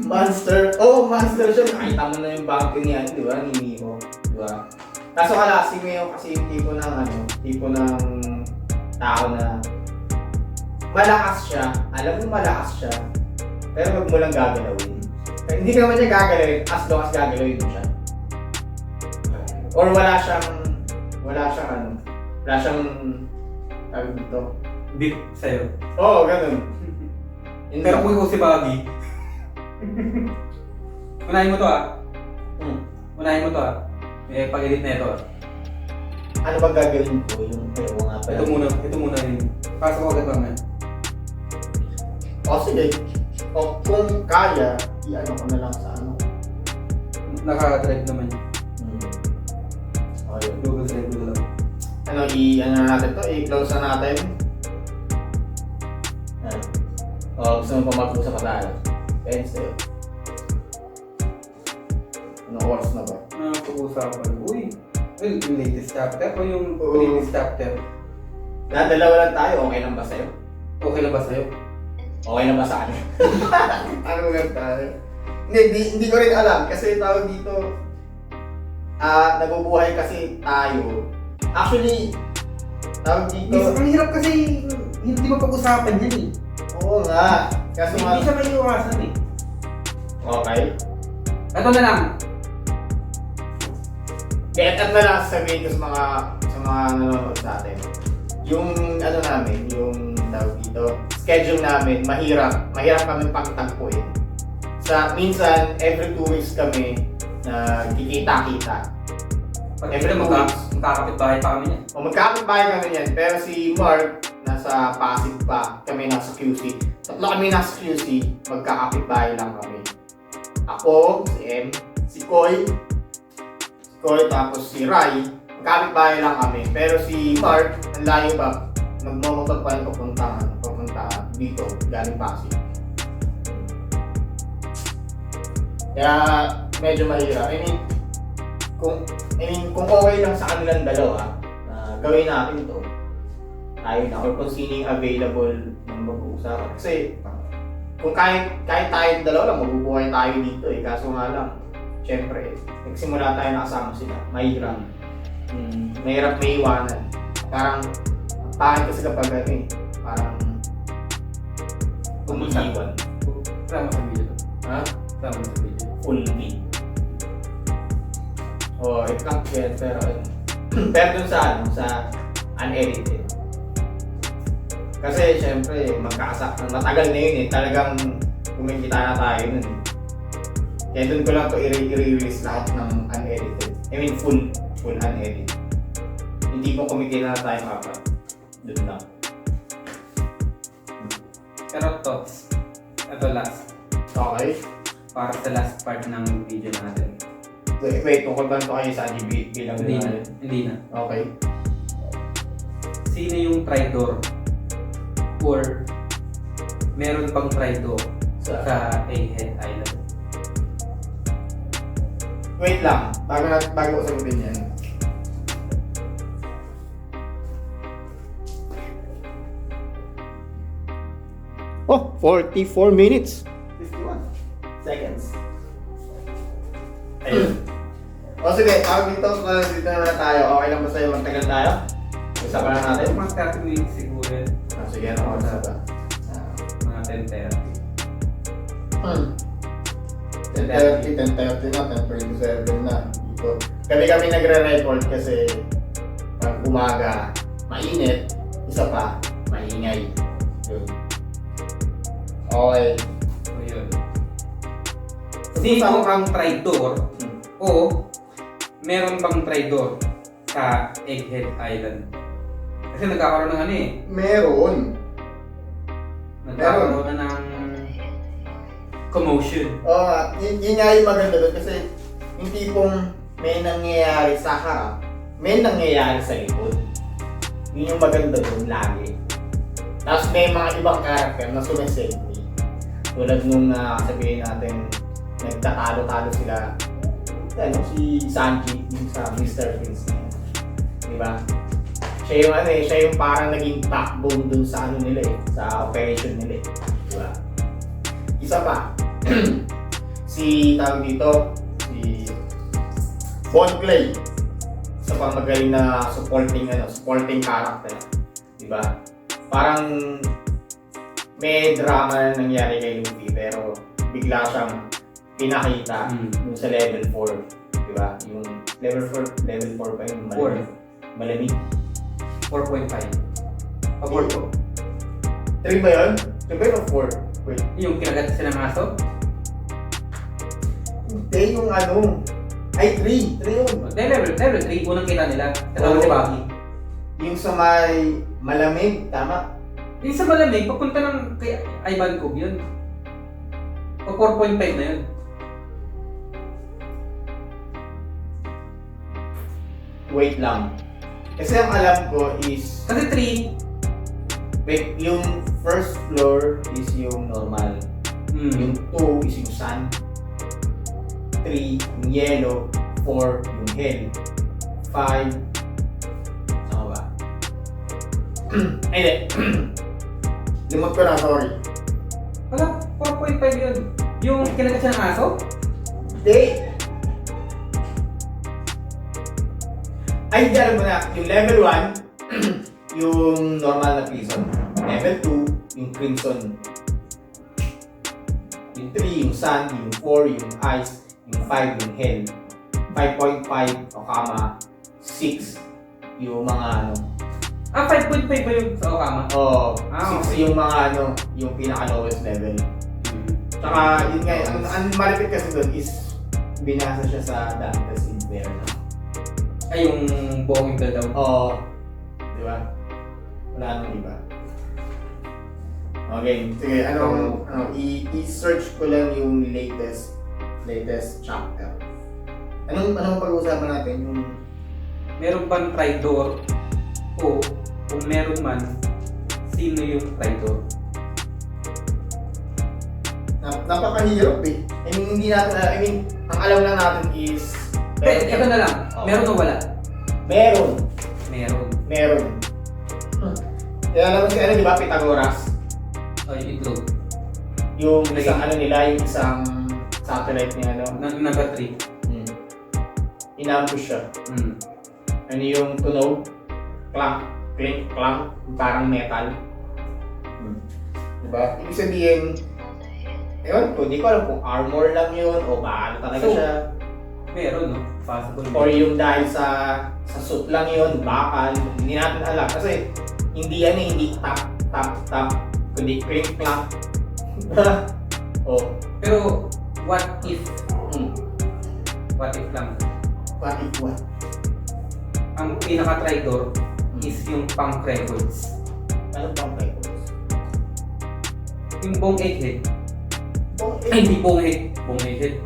monster. Oh, monster siya. Nakita mo na yung bangko niya, di ba, ni Mio, di ba? Kaso si Mio kasi yung tipo ng tao na malakas siya, alam mo malakas siya, pero wag mo lang gagalawin. Hindi ka naman siya gagalawin as long as gagalawin mo siya. Or wala siyang tawag dito. Beef sa'yo. Oo, ganun. Yun Pero lang. kung ikaw si Baggy, unahin mo to Unahin mo to pag-edit na ito Ano ba gagawin ko? Yung pero nga pala. Ito muna rin. Pasok ko agad mamaya. O sige. O kung kaya, i-ano ko na lang sa Nakaka-drive naman yun. O yun. Google Drive ko lang. I-ano na natin to? I-close na natin. O gusto mo pa mag-usap pa tayo? Pwede sa'yo. Anong oras na ba? Pag-usapan. Uy! Yung latest chapter o yung Oo. latest chapter? Dalawa lang tayo, okay lang ba sa'yo? Okay lang ba sa'yo? Okay lang ba sa akin? Ano lang tayo? Hindi ko rin alam kasi tawag dito, nabubuhay kasi tayo. Actually, tawag dito, Ang hirap kasi hindi mo pag-usapan yan eh. oo nga. Kaso nga, Hindi siya may iwasan eh. okay. Ito na lang. Get up na lang sasabihin ko sa mga nanonood sa atin. Yung namin, yung tawag dito, schedule namin, mahirap kami pagtagpuin. Minsan, every 2 weeks kami na kikita-kita. Pag Every ito 2 weeks. magkakapit bahay pa kami yan. O magkakapit-bahay kami yan, pero si Mark nasa Pasig pa, kami nasa QC. Tatlo kami nasa QC, magkakapit-bahay lang kami. Ako, si M, si Koy, tapos si Rai, magkakapit-bahay lang kami. Pero si Mark, ang layo ba, nagmamotor pa yung papunta dito, galing Pasig. Kaya medyo mahirap. Kung okay lang sa kanilang dalawa, gawin natin to. Tayo na, or kung sino yung available ng mag-uusapan. Kasi, kung kahit tayo dalawa lang, mabubuhay tayo dito eh. Kaso nga lang, syempre, nagsimula tayo nakasama sila. Mahirap. Mahirap may iwanan. Parang, pangit kasi kapag parang, umiiwan. Sama sa video to. Ha? Sama sa video. Full beat. It can't get, pero dun sa unedited. Kasi syempre, matagal na yun eh. Talagang kumikita na tayo nun. Kaya dun ko lang to i-release lahat ng unedited. Full unedited. Hindi po kumikita na tayo apat. Dun lang. Pero thoughts. Ito last. Okay. Para sa last part ng video natin. Wait, tungkol ba ito kayo sa AGB bilang Hindi na. Okay. Sino yung traitor? Or meron pang traitor sa Egghead Island? Wait lang, bago ko sagutin yan. Oh, 44 minutes. 51 seconds. Ayun. O sige, dito na tayo. Okay lang ba sa'yo? Magtagal tayo? Isa pa lang natin. Mga 30 minutes siguro yun. Sige, ano ako sa ba? Mga 10:30. 10:30 na, 10:27 na. Dito. Kami nagre-record kasi pag umaga, mainit. Isa pa, maingay. Yun. Okay. So yun. Sino ang traitor o meron bang traitor sa Egghead Island? Kasi nagkakaroon ng ano eh. Meron. Nagkakaroon na ng commotion. Yun nga yung maganda doon kasi yung tipong may nangyayari sa harap, may nangyayari sa likod. Yun yung maganda doon lagi. Tapos may mga ibang character na sumisentry. Tulad nung sabihin natin, nagtatalo-talo sila. Ano, si Sanji, yung sa Mr. Prince na yun. Diba? Siya yung siya yung parang naging backbone dun sa ano nila eh, sa operation nila eh. Diba? Isa pa, si tawag dito, si Bon Clay. Isa pang magaling na supporting character. Diba? Parang may drama na nangyari kay Luffy pero bigla siyang pinakita dun sa level 4. Diba? Yung level 4 pa yung malamig. 4.5. Pabor ko. 3 ba yun? 3 ba yun o 4? Wait. Yung kinagat siya ng aso? Hindi, yung ano. Ay, 3. 3 yun. Level 3. Unang kita nila. Kasama si Baki. Yung sa may malamig, tama? Yung sa malamig, papunta ng kay Ivan Cove yun. O 4.5 na yun. Wait lang. Kasi ang alam ko is, Kasi 3. wait, yung first floor is yung normal. Yung 2 is yung sun. 3 yung yellow. 4 yung hell. 5 sama ba? Ay, hindi. Limot ko na, sorry. Wala, 4.5 yun. Yung kinagat siya ng aso? Hindi. Ay, hindi, alam mo na. Yung level 1, yung normal na prison. Level 2, yung crimson. Yung 3, yung sun. Yung 4, yung ice. Yung 5, yung hell. 5.5 o kama 6 yung mga ano. 5.5 ba yung sa Okama? Oo, 6 okay. yung mga ano, yung pinaka-lowest level. Tsaka yun nga, ang malapit kasi doon is binasa siya sa Dante's Inferno. Ay, yung buong impel daw. Oo. Di ba? Wala nang iba. Okay, sige, i-search ko lang yung latest chapter. Anong pag-uusapan natin? Yung Meron bang traitor? O kung meron man, sino yung traitor? napakahirap eh. Hindi natin, ang alam lang natin is Ito na lang. Oh. Meron o wala? Meron. Meron. Kaya alam mo si di ba, Pythagoras? O, yung itlog. Yung isang nila, yung isang satellite niya, Number 3. Inambush siya. Ano yung tunog? Clank, clink, clank, parang metal. Diba? Ibig sabihin, ewan ko, di ko alam kung armor lang yun o ba ano talaga So, siya. Meron, no? Possible. Or yung dahil sa suit lang yun, bakal, hindi natin alam. Kasi hindi tap, kundi clink, clank. Oh. Pero, what if? What if lang? What if what? Ang pinaka-traitor is yung punk records. Ano pang records? Yung buong Egghead. Oh, Ay, hindi buong Egghead.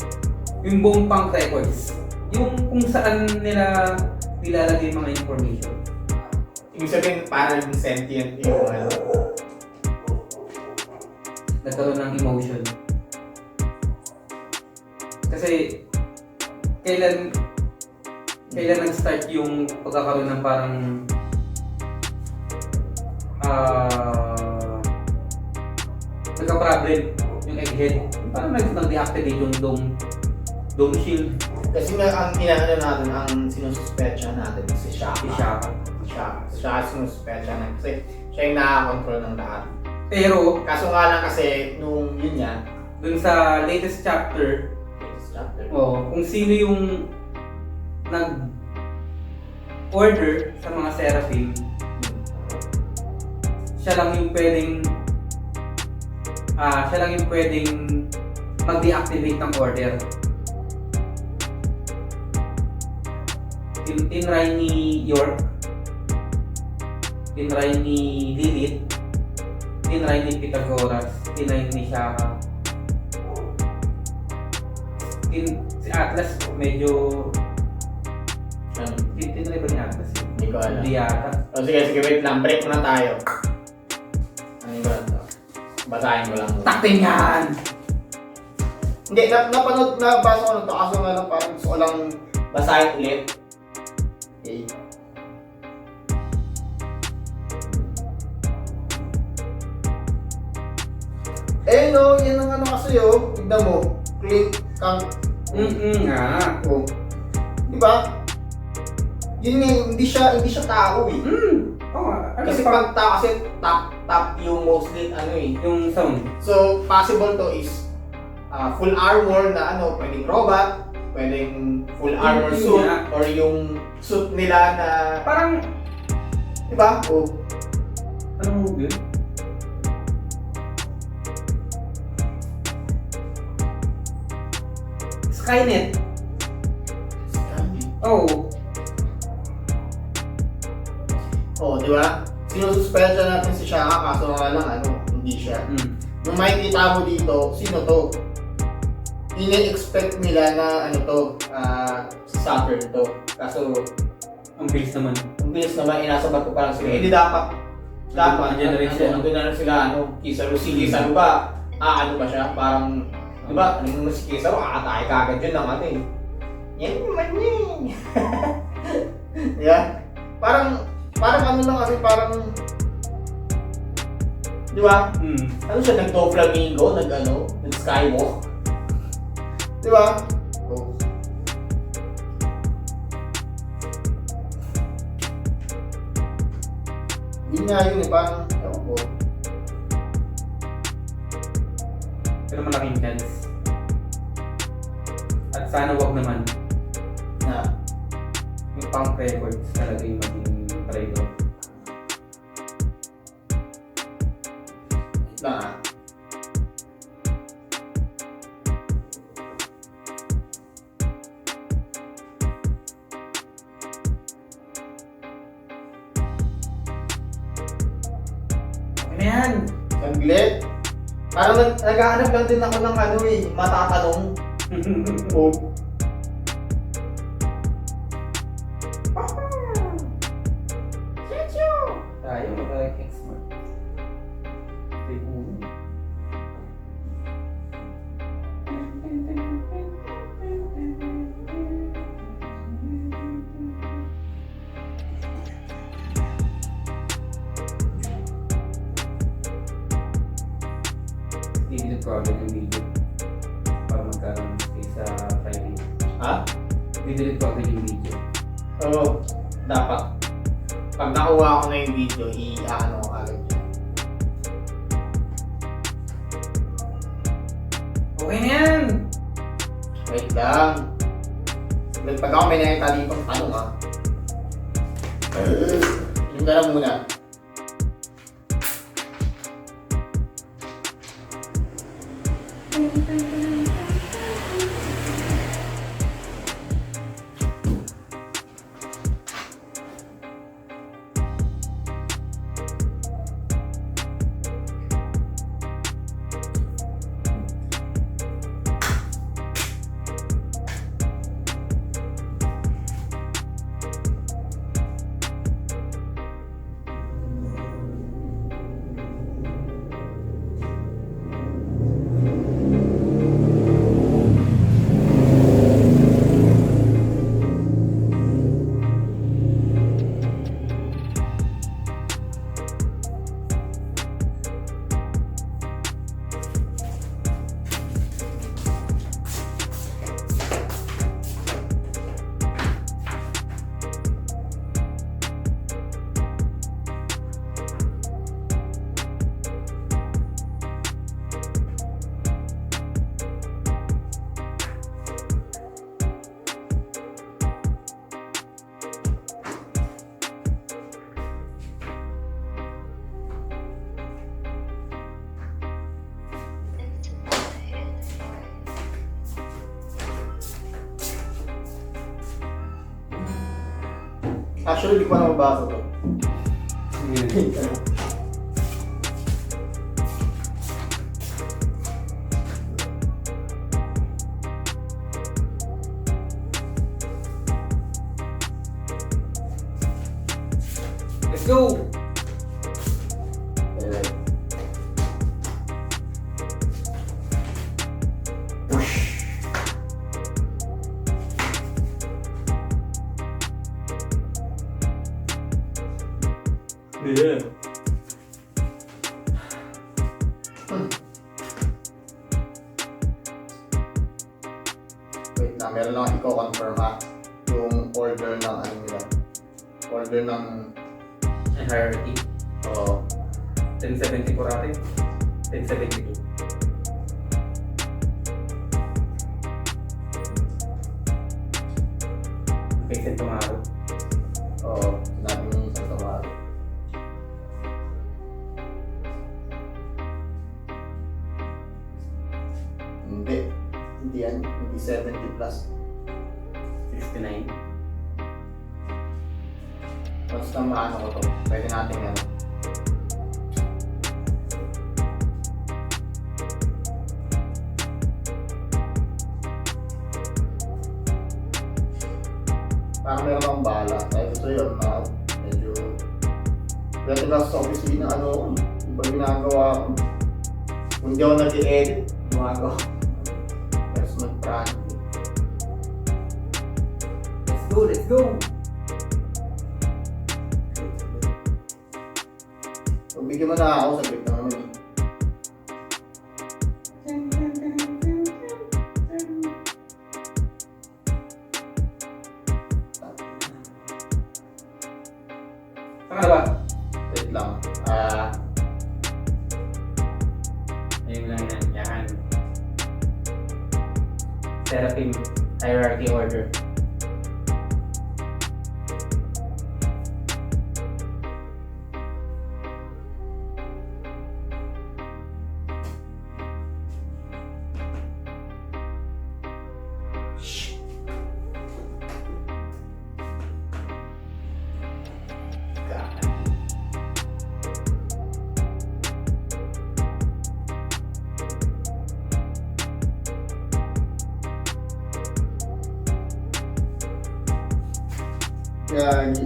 Yung buong punk records. Yung kung saan nila nilalagay mga information. Ibig sabihin, parang sentient yung Nagkaroon ng emotion. Kasi, kailan nag-start yung pagkakaroon ng parang nagka-problem yung Egghead. Parang nag-deactivate yung dome shield. Kasi nga ang inaano natin, ang sinususpecha natin si Shaka. Si Shaka. Si Shaka sinususpecha natin kasi siya yung nakakontrol ng lahat. Pero, Kaso nga lang kasi nung yun nga, dun sa latest chapter, kung sino yung nag-order sa mga Seraphim, siya lang yung pwedeng mag-deactivate ng order. Tinry ni York, tinry ni Lilith, tinry ni Pythagoras, tinry ni Shaka. Si Atlas medyo tinry ba ni Atlas? Hindi ko alam. Hindi yata. O sige, wait lang. Break muna tayo. Ano ba ito? Basahin ko lang. Taktin yan! Hindi, napanood, nabasa ko na ito. Kaso nga lang parang gusto ko lang basahin ulit. Okay. Eh no, yan ang ano kasi oh. Tignan mo. Click kang... nga. Oh. Diba? Yun nga, hindi siya tao eh. Oo nga. Kasi pag tao kasi top yung mostly ano eh. Yung sound. So, possible to is full armor na ano, pwedeng robot, pwedeng full armor Yun suit, nga. or yung suit nila na, Parang, diba? Oh. anong movie yun? Skynet. Oh. Oh, diba? Sinususpecha natin si Shaka, kaso nga lang ano, hindi siya. Nung makikita mo dito, sino to? Ini-expect nila na ano to, Saturn to. Kaso, Ang bilis naman. ang bilis naman, inasabat ko parang sila. Hindi dapat, Generation. Nandun na sila, ano, Kizaru. Si Kizaru ba, ano ba siya? Parang, di ba, ano mo si Kizaru, kakatay kagad yun ng ano eh. Yan naman yun. Yeah. Parang ano lang kasi, parang, di ba? Ano siya, nag-Doflamingo, nag-Skywalk. Di ba? Oh. Yun nga yun eh, parang, ewan ko. Pero malaking chance. At sana wag naman Na, yung punk records talaga yung maging traitor. wait lang ah. Okay na yan! Saglit. Parang naghahanap lang din ako ng ano eh, matatanong. Oh. Tayo, mag-expert. Ito yung ulo. Didilip ko agad yung video para magkaroon sa Friday. Ha? Didilip ko agad yung video. Oo. Dapat. Pag nakuha ko na yung video, i-ano ko agad yun. Okay na yan! Wait lang. Saglit, pag ako may nakita dito ang tanong ha. Yung na lang muna. Actually, di ko na mabasa to. Let's go! Yeah. Wait na, meron lang i-confirm ha. Yung order ng ano nila. Order ng... Hierarchy. Oo. 1074 natin. 1072. Okay, send tomorrow. Oo. Sinabi niyo yung isang tawari. Hindi. Hindi yan. Hindi 70 plus. 69. Basta maano ko to. Pwede natin yan. Parang meron akong bahala. Dahil gusto yun na medyo... Pwede na sa opisina, ano, iba ginagawa ko. Kung di ako nag-i-edit, gumagawa ko. Personal brand. Let's go, let's go! So, bigyan mo na ako, saglit na naman. Saan ka na ba? Wait lang. Ayun lang yan. Yan. Seraphim hierarchy order. Gagi.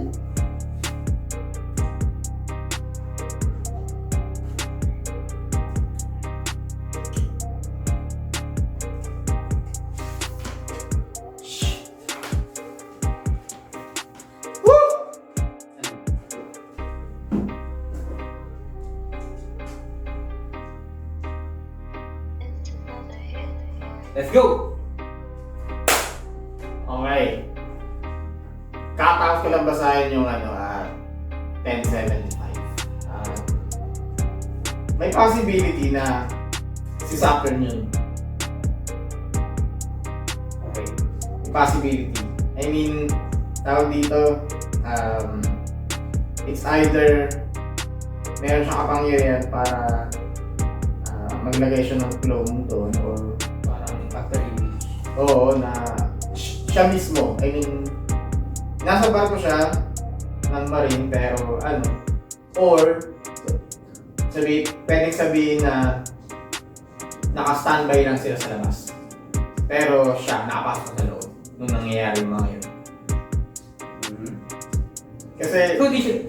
Let's go! Okay. Kakatapos ko lang basahin yung 1075. May possibility na si Saturn yun. Okay. May possibility. I mean, tawag dito, it's either meron siyang kapangyarihan para maglagay siya ng clone doon or Parang after image. oo, na siya mismo. I mean, nasa barko siya ng marine pero or pwedeng sabihin na naka-standby lang sila sa labas. Pero siya, nakapasok sa loob nung nangyayari yung mga yun. Kasi,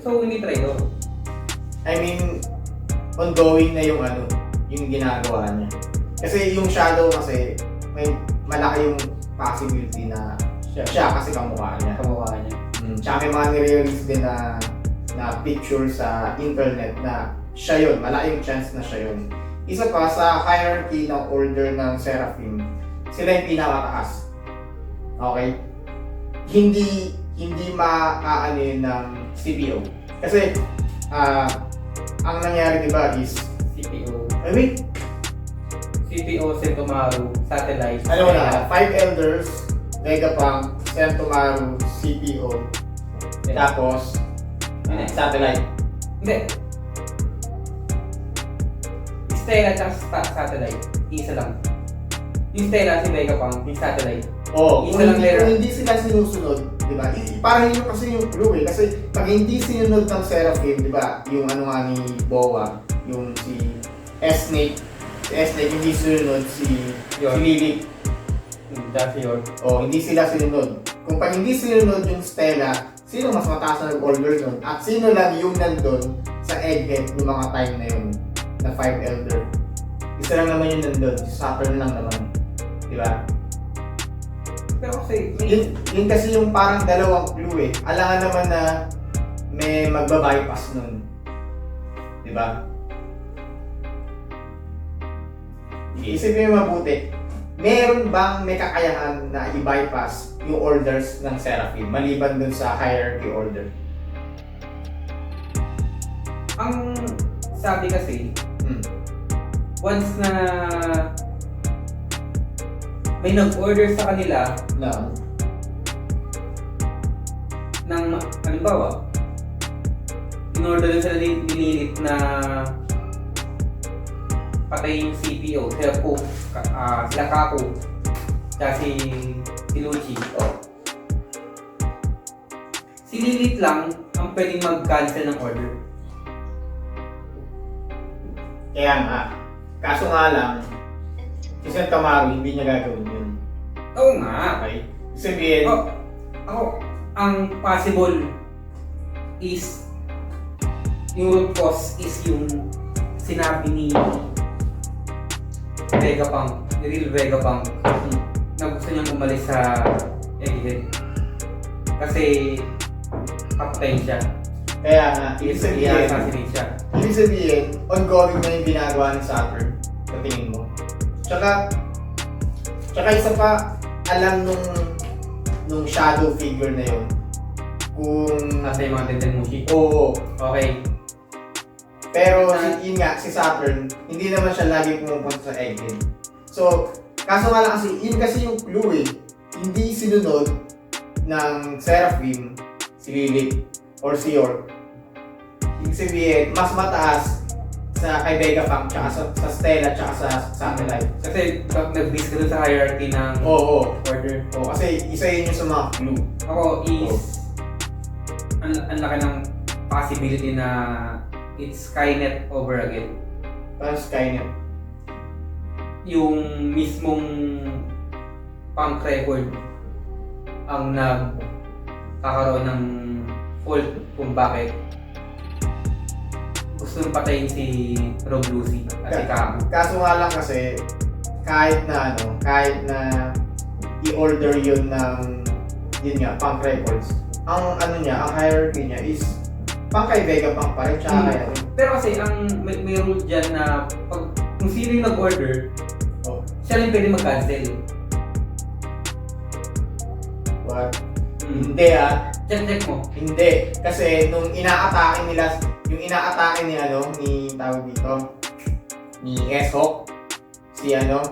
So hindi try to. I mean, ongoing na yung yung ginagawa niya. Kasi yung shadow kasi, may malaki yung possibility na siya kasi kamukha niya. Kamukha niya. Tsaka may mga nire-release din na picture sa internet na siya yun, malaki yung chance na siya yun. Isa pa sa hierarchy ng order ng Seraphim, sila yung pinakataas. Okay? Hindi maaano yun ng CPO. Kasi, ang nangyari diba is, CPO. wait, CPO, Sentomaru, Satellite. alam mo na, 5 Elders, Vegapunk, Sentomaru, CPO, tapos, Satellite. Hindi. Stella at Satellite. Isa lang. Yung Stella si Vegapunk, yung Satellite. Oo, Isa lang kung lera. hindi sila sinusunod, di ba? Parang yun kasi yung clue eh. Kasi pag hindi sinunod ng Seraphim, di ba? Yung ano nga ni Boa, yung si S-Snake, hindi sinunod si Lilith. That's yun. Hindi sila sinunod. Kung pag hindi sinunod yung Stella, sino mas mataas na nag-order nun? At sino lang yung nandun sa egghead ng mga time na yun, na 5 Elder? Isa lang naman yung nandun, si Saturn lang naman. Di ba? Pero kasi, Yun kasi yung parang dalawang clue eh. Alangan naman na may magbabypass nun. Di ba? Isipin mo mabuti. Meron bang may kakayahan na i-bypass yung orders ng Seraphim maliban dun sa hierarchy order? ang sabi kasi, once na may nag-order sa kanila ng, halimbawa, in-order din sila nililit na patay yung CPO, sila Kaku, tsaka si Lucci. Si Lilith lang ang pwedeng mag-cancel ng order. Kaya nga. Kaso nga lang, si Santa Maru hindi niya gagawin yun. Oo nga. Okay? Sabihin, Ako, ang possible is yung root cause is yung sinabi ni Vegapunk, ni Real Vegapunk, na gusto niyang umalis sa Egghead. Kasi kapatay siya. kaya nga, ibig sabihin, I-assassinate siya. ongoing na yung ginagawa ng Saturn sa tingin mo. Tsaka isa pa, alam nung shadow figure na yun, kung Nasa yung mga Tentenmushi. oo. Okay. Pero yun nga, si Saturn, hindi naman siya lagi pumupunta sa Egghead. So, kaso nga lang kasi, yun kasi yung clue eh. Hindi sinunod ng Seraphim, si Lilith, or si York. Ibig sabihin, mas mataas sa kay Vegapunk, tsaka sa Stella, tsaka sa Satellite. Kasi nag-base ka dun sa hierarchy ng Oo. order. Kasi isa yun yung sa mga clue. Ako is ang laki ng possibility na it's Skynet over again. Parang Skynet. Yung mismong punk record ang nagkakaroon ng fault kung bakit gusto nang patayin si Rob Lucy at si Kaku. Kaso nga lang kasi, kahit na i-order yun ng, yun nga, Punk Records, ang hierarchy niya is pang kay Vegapunk pa rin, tsaka kaya rin. Pero kasi may rule dyan na kung sino yung nag-order, siya rin pwede mag-cancel. What? Hindi Check mo. Hindi. Kasi nung ina-atake nila, yung ina-atake ni tawag dito, ni S-Hawk, sino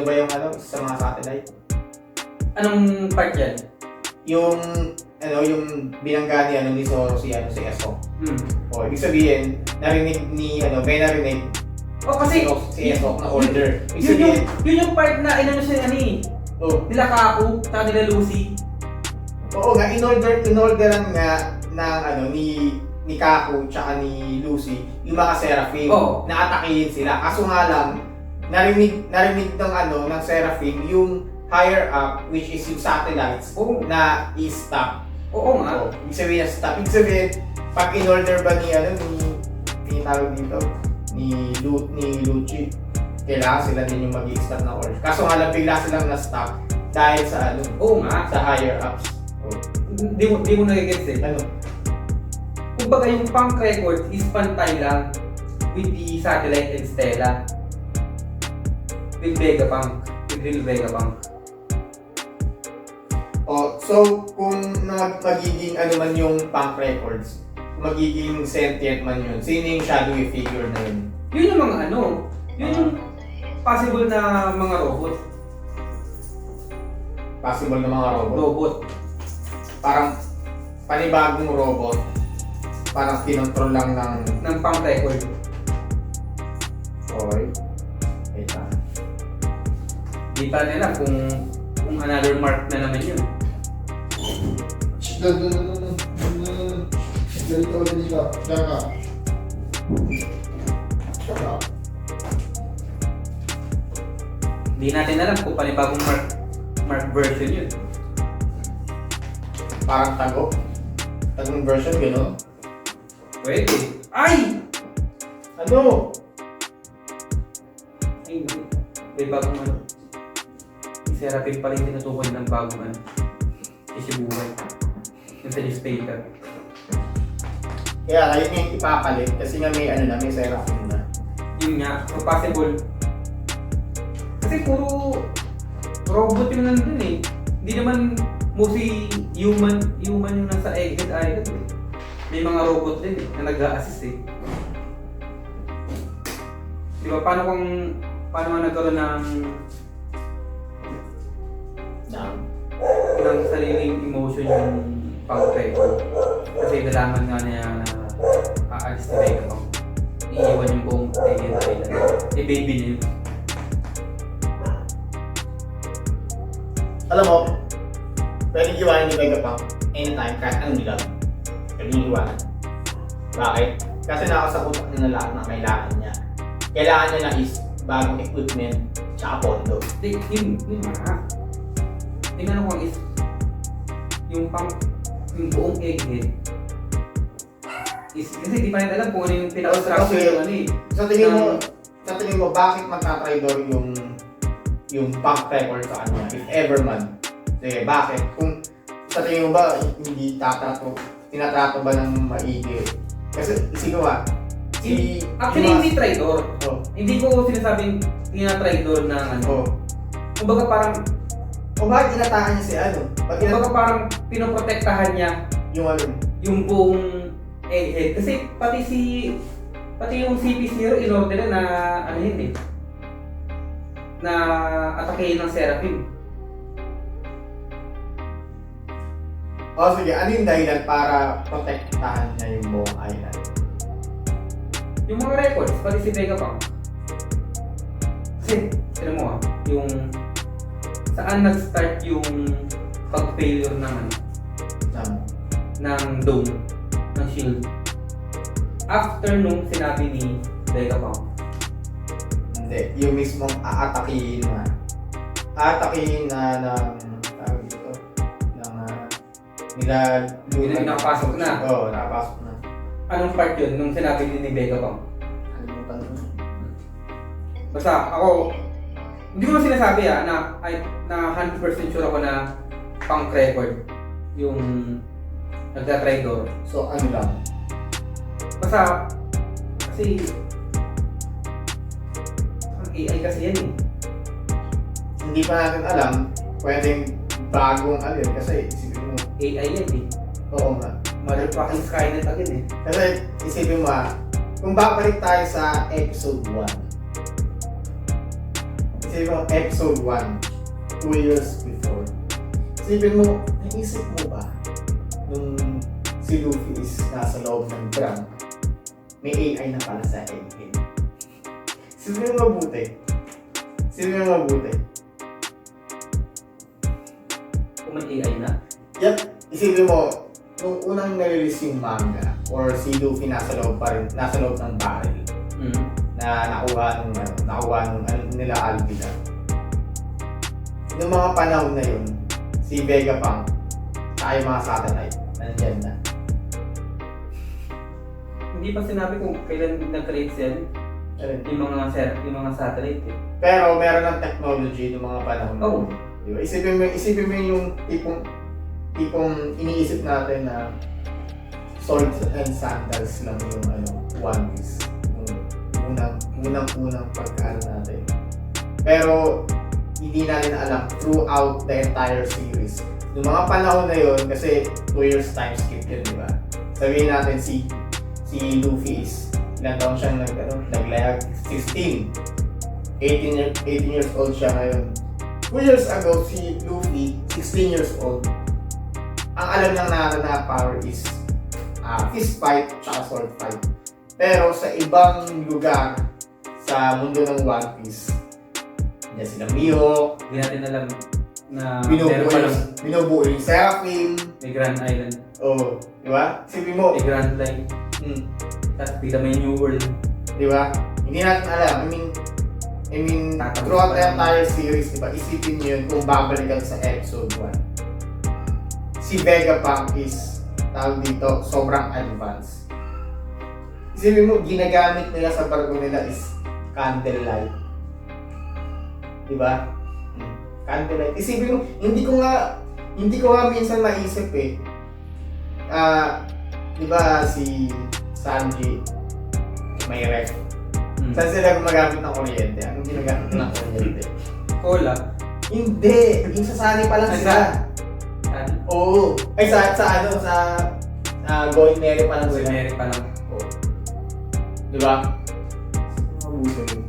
ba yung sa mga satellite? Anong part yan? Yung binangga ni Zoro si S-Hawk. Ibig sabihin, narinig ni may narinig kasi si S-Hawk na order. Ibig sabihin, yun yung part na siya nila Kaku, ta nila Lucy. Oo nga, in-orderan nga ng ni Kaku tsaka ni Lucy yung mga Seraphim na atakihin sila. Kaso nga lang, narinig ng Seraphim yung higher up, which is yung satellites na i-stop. Oo nga. Ibig sabihin na stop. Ibig sabihin, pag in-order ba ni tawag dito, ni Lucci, kailangan sila din yung mag-i-stop na order. Kaso nga lang, bigla silang na-stop dahil sa sa higher ups. Di mo nagigets eh. Kumbaga yung punk record is pantay lang with the Satellite and Stella. With Vegapunk. With Real Vegapunk. So kung magiging man yung punk records, kung magiging sentient man yun, sino yung shadowy figure na yun? Yun yung mga yun yung possible na mga robot. Possible na mga Robot. Parang panibagong robot. Parang kinontrol lang ng punk record. Okay. Di pa nila kung another mark na naman yun. Ganito ulit dito. Diyan ka. Diyan ka. Hindi natin alam kung panibagong mark version yun. Parang tago. Tagong version, gano'n. Pwede. Ay! Ano? Ay, may bagong ano. Si Serapin pa rin tinutukoy ng bagong ano. Ishibuhay. Yung sa newspaper. Kaya kayo yung ipapalit kasi nga may ano na, may Seraphim na. Yun nga, so possible. Kasi puro robot yung nandun eh. Hindi naman mostly human yung nasa Egghead Island eh. May mga robot din eh, na nag-a-assist eh. Di ba, paano nga nagkaroon ng sariling emotion yung pang-record? Kasi nalaman nga niya na aalis na Vega pang iiwan yung buong Egghead Island. Eh, baby niya yun. Alam mo, pwedeng iwanan ni Vegapunk anytime kahit anong nilag. Pwedeng iwanan. Bakit? Kasi nasa utak niya na lahat ng kailangan niya. Kailangan niya lang is bagong equipment tsaka pondo. Yun nga. Tingnan ko is yung buong Egghead is kasi di pa rin alam kung ano yung pinaka-structure yung ano eh. Sa tingin mo, bakit magta-traitor yung punk record sa kanya, if ever man? Sige, bakit? Kung sa tingin mo ba, hindi tinatrato ba ng maigi? Kasi, isipin mo Actually, hindi traitor. Oh. Hindi ko sinasabing tina-traitor ng ano. Oh. Kumbaga parang, O bakit inatakan niya si ano? kumbaga parang pinoprotektahan niya Yung ano? yung buong Egghead. Kasi pati yung CP0 in-order na ano yun eh. Na atakehin ng Seraphim. O sige, ano yung dahilan para protektahan niya yung buong island? Yung mga records, pati si Vegapunk. Kasi, alam mo yung saan nag-start yung pag-failure ng dome, ng shield. After nung sinabi ni Vegapunk. Hindi, yung mismong aatakihin na tawag dito, Nakapasok na. Oo, nakapasok na. Anong part yun nung sinabi ni Vegapunk? Kalimutan ko. Basta ako, hindi ko na sinasabi na 100% sure ako na punk record yung nagtatraidor. So ano lang? Basta, kasi ang AI kasi yan eh. Hindi pa natin alam, pwedeng bagong ano yun, kasi isipin mo, AI yan eh. oo nga. Motherfucking Skynet agad eh. Kasi isipin mo kung babalik tayo sa episode 1. Isipin mo episode 1, 2 years before. Isipin mo, naisip mo ba nung si Luffy is nasa loob ng drum, may AI na pala sa Egghead? Isipin mo mabuti. Kung may AI na. Yep, isipin mo, nung unang nare-release yung manga, or si Luffy nasa loob ng barrel, na nakuha nung nila Alvida. Noong mga panahon na yun, si Vegapunk, saka yung mga satellite, nandyan na. Hindi pa sinabi kung kailan nag-create yan, Ayun. yung mga satellite eh. Pero meron ng technology noong mga panahon na Oh. yun. Diba? Isipin mo yung tipong iniisip natin na swords and sandals lang yung One Piece. Yung unang pagkaan natin. Pero hindi natin alam throughout the entire series. Noong mga panahon na yun, kasi 2 years time skip yun, di ba? Sabihin natin si Luffy is ilang taon siyang naglayag? 16. 18 years old siya ngayon. 2 years ago, si Luffy, 16 years old. Ang alam lang natin na power is fist fight tsaka sword fight. Pero sa ibang lugar sa mundo ng One Piece, hindi sila Mihawk. Hindi natin alam Na meron pa lang binubuo yung Seraphim. may Grand Island, Oh, di ba? Isipin mo. may Grand Line, tapos bigla may New World. Di ba? Hindi natin alam. I mean, Tatapos throughout pa the yun. entire series, di ba? Isipin nyo yun kung babalikan sa episode 1. Si Vegapunk is, tawag dito, sobrang advanced. Isipin mo, ginagamit nila sa barko nila is candlelight. Di ba? Candlelight. Isipin mo, hindi ko nga minsan maisip eh. Di ba si Sanji may ref? Saan sila gumagamit ng kuryente? Anong ginagamit ng kuryente? Cola. Hindi! Yung sasali pa lang Ay, sila. Ano? Oo. Ay, sa Going Merry pa lang sila. Ordinary pa lang. Oo. Di ba? Mabuso yun.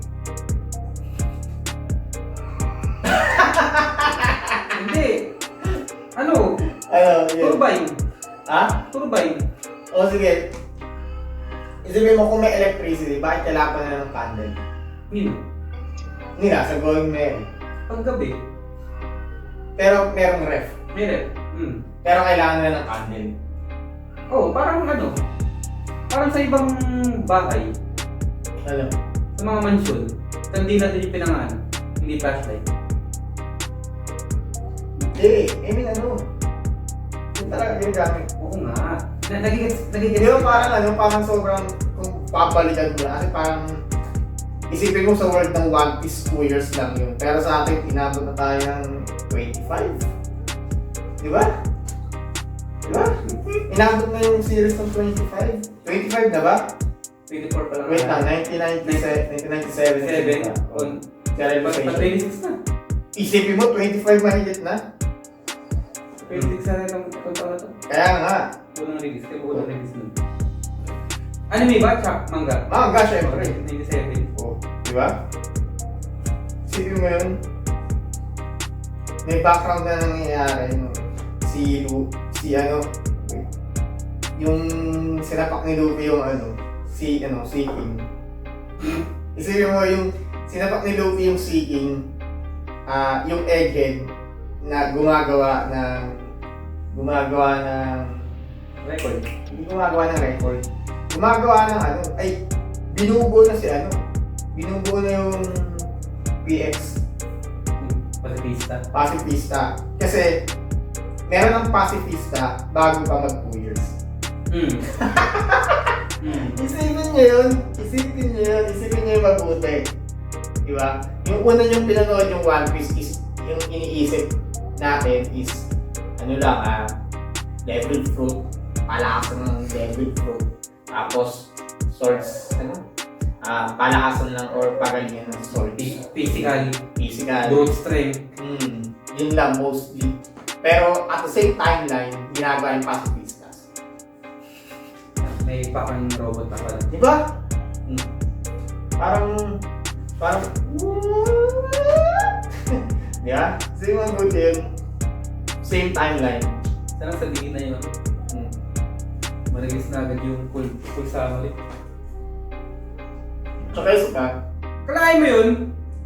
Hindi. Ano? Ano, yun. Turbine. Ha? Turbine. O sige. Isipin mo kung may electricity, bakit kailangan pa nila ng candle? Nino. Hindi na, sa Going Merry. Paggabi. Pero merong ref. Meron. Pero kailangan nila ng candle. Oh, parang ano? Parang sa ibang bahay, Ano? sa mga mansyon, kandila din yung pinangaan. Hindi flashlight. Hindi. I mean ano? Yun talaga ginagamit. Oo nga. Nagigits. Di ba parang sobrang, kung papalitan mo na, kasi parang, isipin mo sa world ng One Piece, 2 years lang yun. Pero sa atin, inabot na tayo ng 25. Di ba? Di ba? Inabot na yung series ng 25. 25 na ba? 24 pa lang. Wait lang, 1997. 7. Oh. On. Pa Realization. 26 na. Isipin mo, 25 mahigit na? 26 na rin ang taon na to. Kaya nga. Unang release. Kaya unang release nun. Anime ba? Tsaka manga? Manga, syempre. 97. Oh, di ba? Isipin mo yun. May background na nangyayari, no? Si wait. Yung sinapak ni Luffy yung si King. Isipin mo yung sinapak ni Luffy yung si King, yung egghead na gumagawa ng Record. hindi gumagawa ng record. Gumagawa ng binubuo na binubuo na yung PX, Pacifista. pacifista. Kasi, meron ng pacifista bago pa mag 2 years. Isipin nyo yun mabuti. Diba? Yung una yung pinanood yung One Piece is, yung iniisip natin is, devil fruit, palakasan ng devil fruit, tapos swords, palakasan lang or pagalingan ng swords. Physical. Brute strength. Yun lang mostly. Pero at the same timeline, ginagawa yung pacifistas. May pakang robot na pala. Di ba? Parang, di ba? Same ang good yun. Same timeline. Sana sabihin na yun. Marigis na agad yung full summary. Tsaka isa, Kalahin mo yun!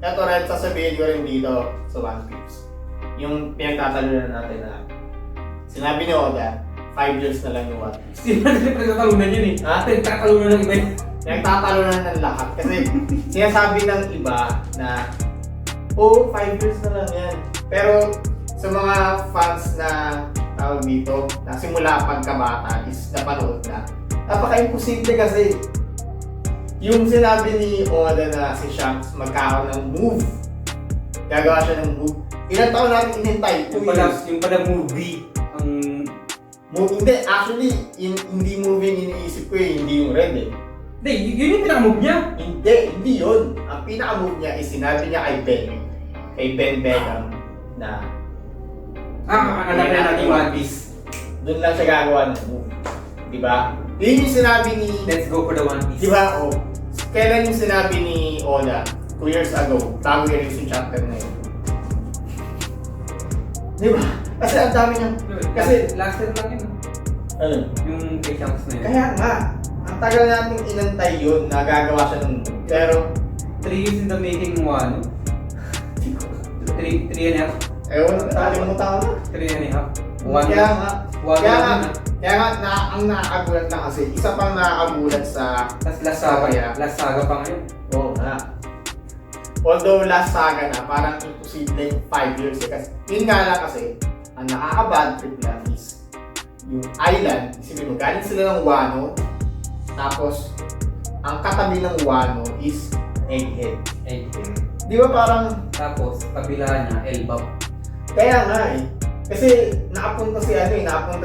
ito rin, sasabihin ko rin dito sa One Piece. Yung pinagtatalunan natin na sinabi ni Oda, 5 years na lang yung One Piece. Hindi natin pinagtatalunan yun eh. Ha? Pinagtatalunan ng iba yun. Pinagtatalunan ng lahat. Kasi sinasabi ng iba na, 5 years na lang yan. Pero sa mga fans na tawag dito, na simula pagkabata is napanood na, napaka-imposible kasi yung sinabi ni Oda na si Shanks magkakaroon ng move, gagawa siya ng move. Ilang taon natin inintay? 2 years. Yung pala movie ang Move, hindi, actually, hindi movie yung iniisip ko hindi yung red eh. Hindi, yun yung pinaka-move niya. Hindi yun. Ang pinaka-move niya is sinabi niya kay Ben Beckam na Alam na natin yung One Piece. doon lang siya gagawa ng move. Diba? Yun yung sinabi ni... Let's go for the One Piece. Diba? Kailan yung sinabi ni Oda? 2 years ago, bago i-release yung chapter na yun. Diba? Kasi ang dami niyang... Kasi... last year lang yun. Ano? Yung kay Shanks na yun. Kaya nga, ang tagal natin inantay yun na gagawa siya ng move. Pero... 3 years in the making mo ano? 3 and a half. Ewan na, nakalimutan ko na. 3.5. Kaya nga, One kaya lang nga, yun, kaya nga, ang nakakagulat lang kasi, isa pang nakakagulat sa, Tapos last saga, Kaya. last saga pa ngayon. oo nga. Although last saga na, parang imposible 5 years eh. Kasi, yun nga lang kasi, ang nakaka-bad trip lang is, yung island, isipin mo, galing sila ng Wano, tapos, ang katabi ng Wano is Egghead. Di ba parang, Tapos, kabila niya, Elbap. kaya nga eh. Kasi nakapunta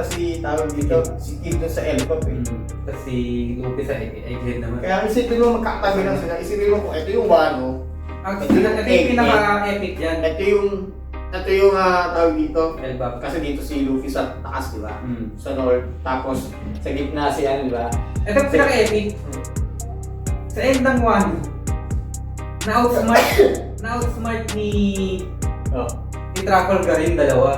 si tawag dito, si Kid dun sa Elbap eh. Tapos si Luffy sa Egghead naman. Kaya isipin mo magkakatabi lang sila, isipin mo kung ito yung Wano, Ang ito yung pinaka-epic dyan. ito yung tawag dito, Elbap. kasi dito si Luffy sa taas, di ba? Mm. Sa north, tapos sa gitna si ano, di ba? Ito yung pinaka-epic. Sa end ng one, na-outsmart ni Oh. Trafalgar yung dalawa.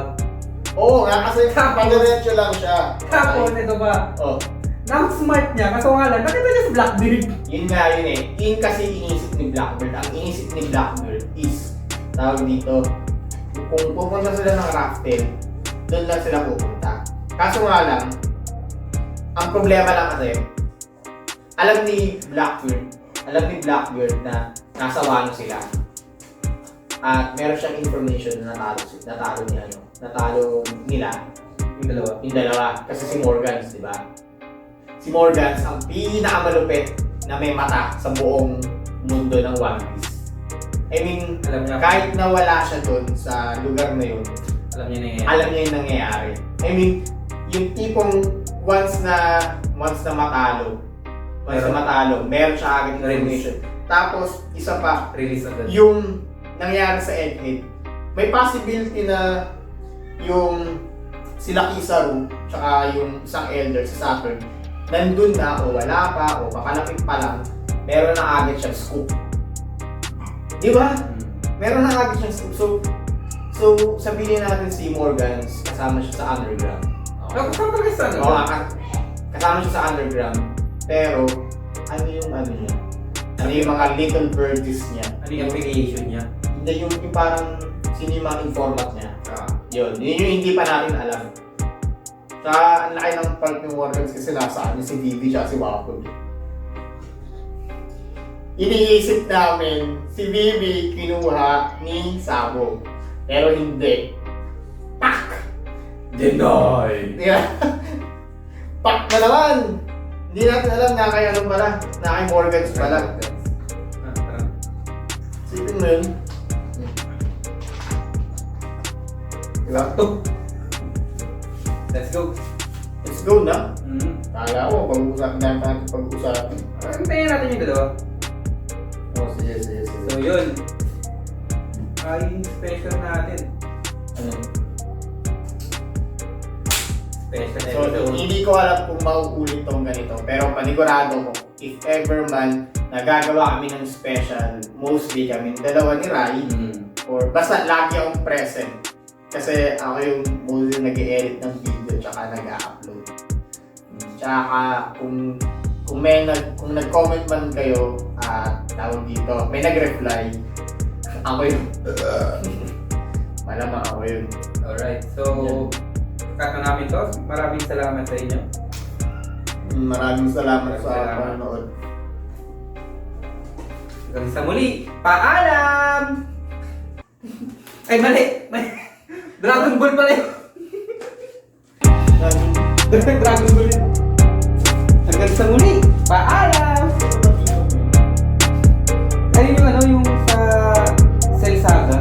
Oo nga, kasi Tapos- padiretso lang siya. Tapos, ito ba? Oh. Na-outsmart niya, kaso nga lang, nakita niya si Blackbeard. Yun nga yun eh. Yun kasi inisip ni Blackbird. Ang inisip ni Blackbird is, tawag dito, kung pupunta sila ng rafting, doon lang sila pupunta. Kaso nga lang, ang problema lang kasi, alam ni Blackbird na nasa Wano sila. At meron siyang information na natalo nila Yung dalawa. yung dalawa. Kasi si Morgans, di ba? Si Morgans ang pinakamalupit na may mata sa buong mundo ng One Piece. I mean, Alam niya. kahit nawala siya doon sa lugar na yun, Alam niya na yan. alam niya yung nangyayari. I mean, yung tipong once na matalo, meron siya agad information. Tapos, isa pa, Release agad. yung nangyari sa Egghead, may possibility na yung sila Kizaru, tsaka yung isang elder sa Saturn, nandun na o wala pa o papalapit pa lang, meron na agad siyang scoop. Di ba? Meron na agad siyang scoop. So sabihin natin si Morgans, kasama siya sa underground. Kasama talaga sa ano? Oo, kasama siya sa underground. Pero, ano yung ano niya? Ano yung mga little birdies niya? Ano yung affiliation niya? Hindi yung parang sino yung mga informant niya. Yun yung hindi pa natin alam. Saka ang laki ng part ng Morgans kasi nasa ano si Bibi siya si Wapol. Iniisip namin si Bibi kinuha ni Sabo. Pero hindi. Pak! Deny! Diba? Pak na naman! Hindi natin alam na kay ano pala. Na kay Morgans pala. Sipin mo yun. Diba? Let's go. Let's go na. Mm. Kala ko, pag-uusapin natin pag-uusapin. Antayin natin yung dalawa. Oh, sige. So yun. Ay, special natin. Ano? Special So, episode. hindi ko alam kung mauulit tong ganito. Pero panigurado ko, if ever man nagagawa kami ng special, mostly kami dalawa ni Rai, or basta lagi akong present. Kasi ako yung mostly nag-e-edit ng video tsaka nag-a-upload. Tsaka kung nag-comment man kayo at tawag dito, may nag-reply, ako yun. Malamang ako yun. Alright, so cut na namin to. Maraming salamat sa inyo. Maraming salamat sa Salamat. panonood. Hanggang sa muli, paalam! Ay, mali! Dragon Ball pala yun! Dragon Ball yun. Hanggang sa muli, paalam! Ayun yung ano, yung sa Cell Saga.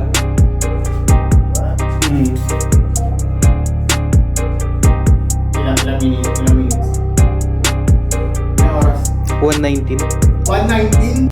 Ilang minutes? Ilang oras? 119.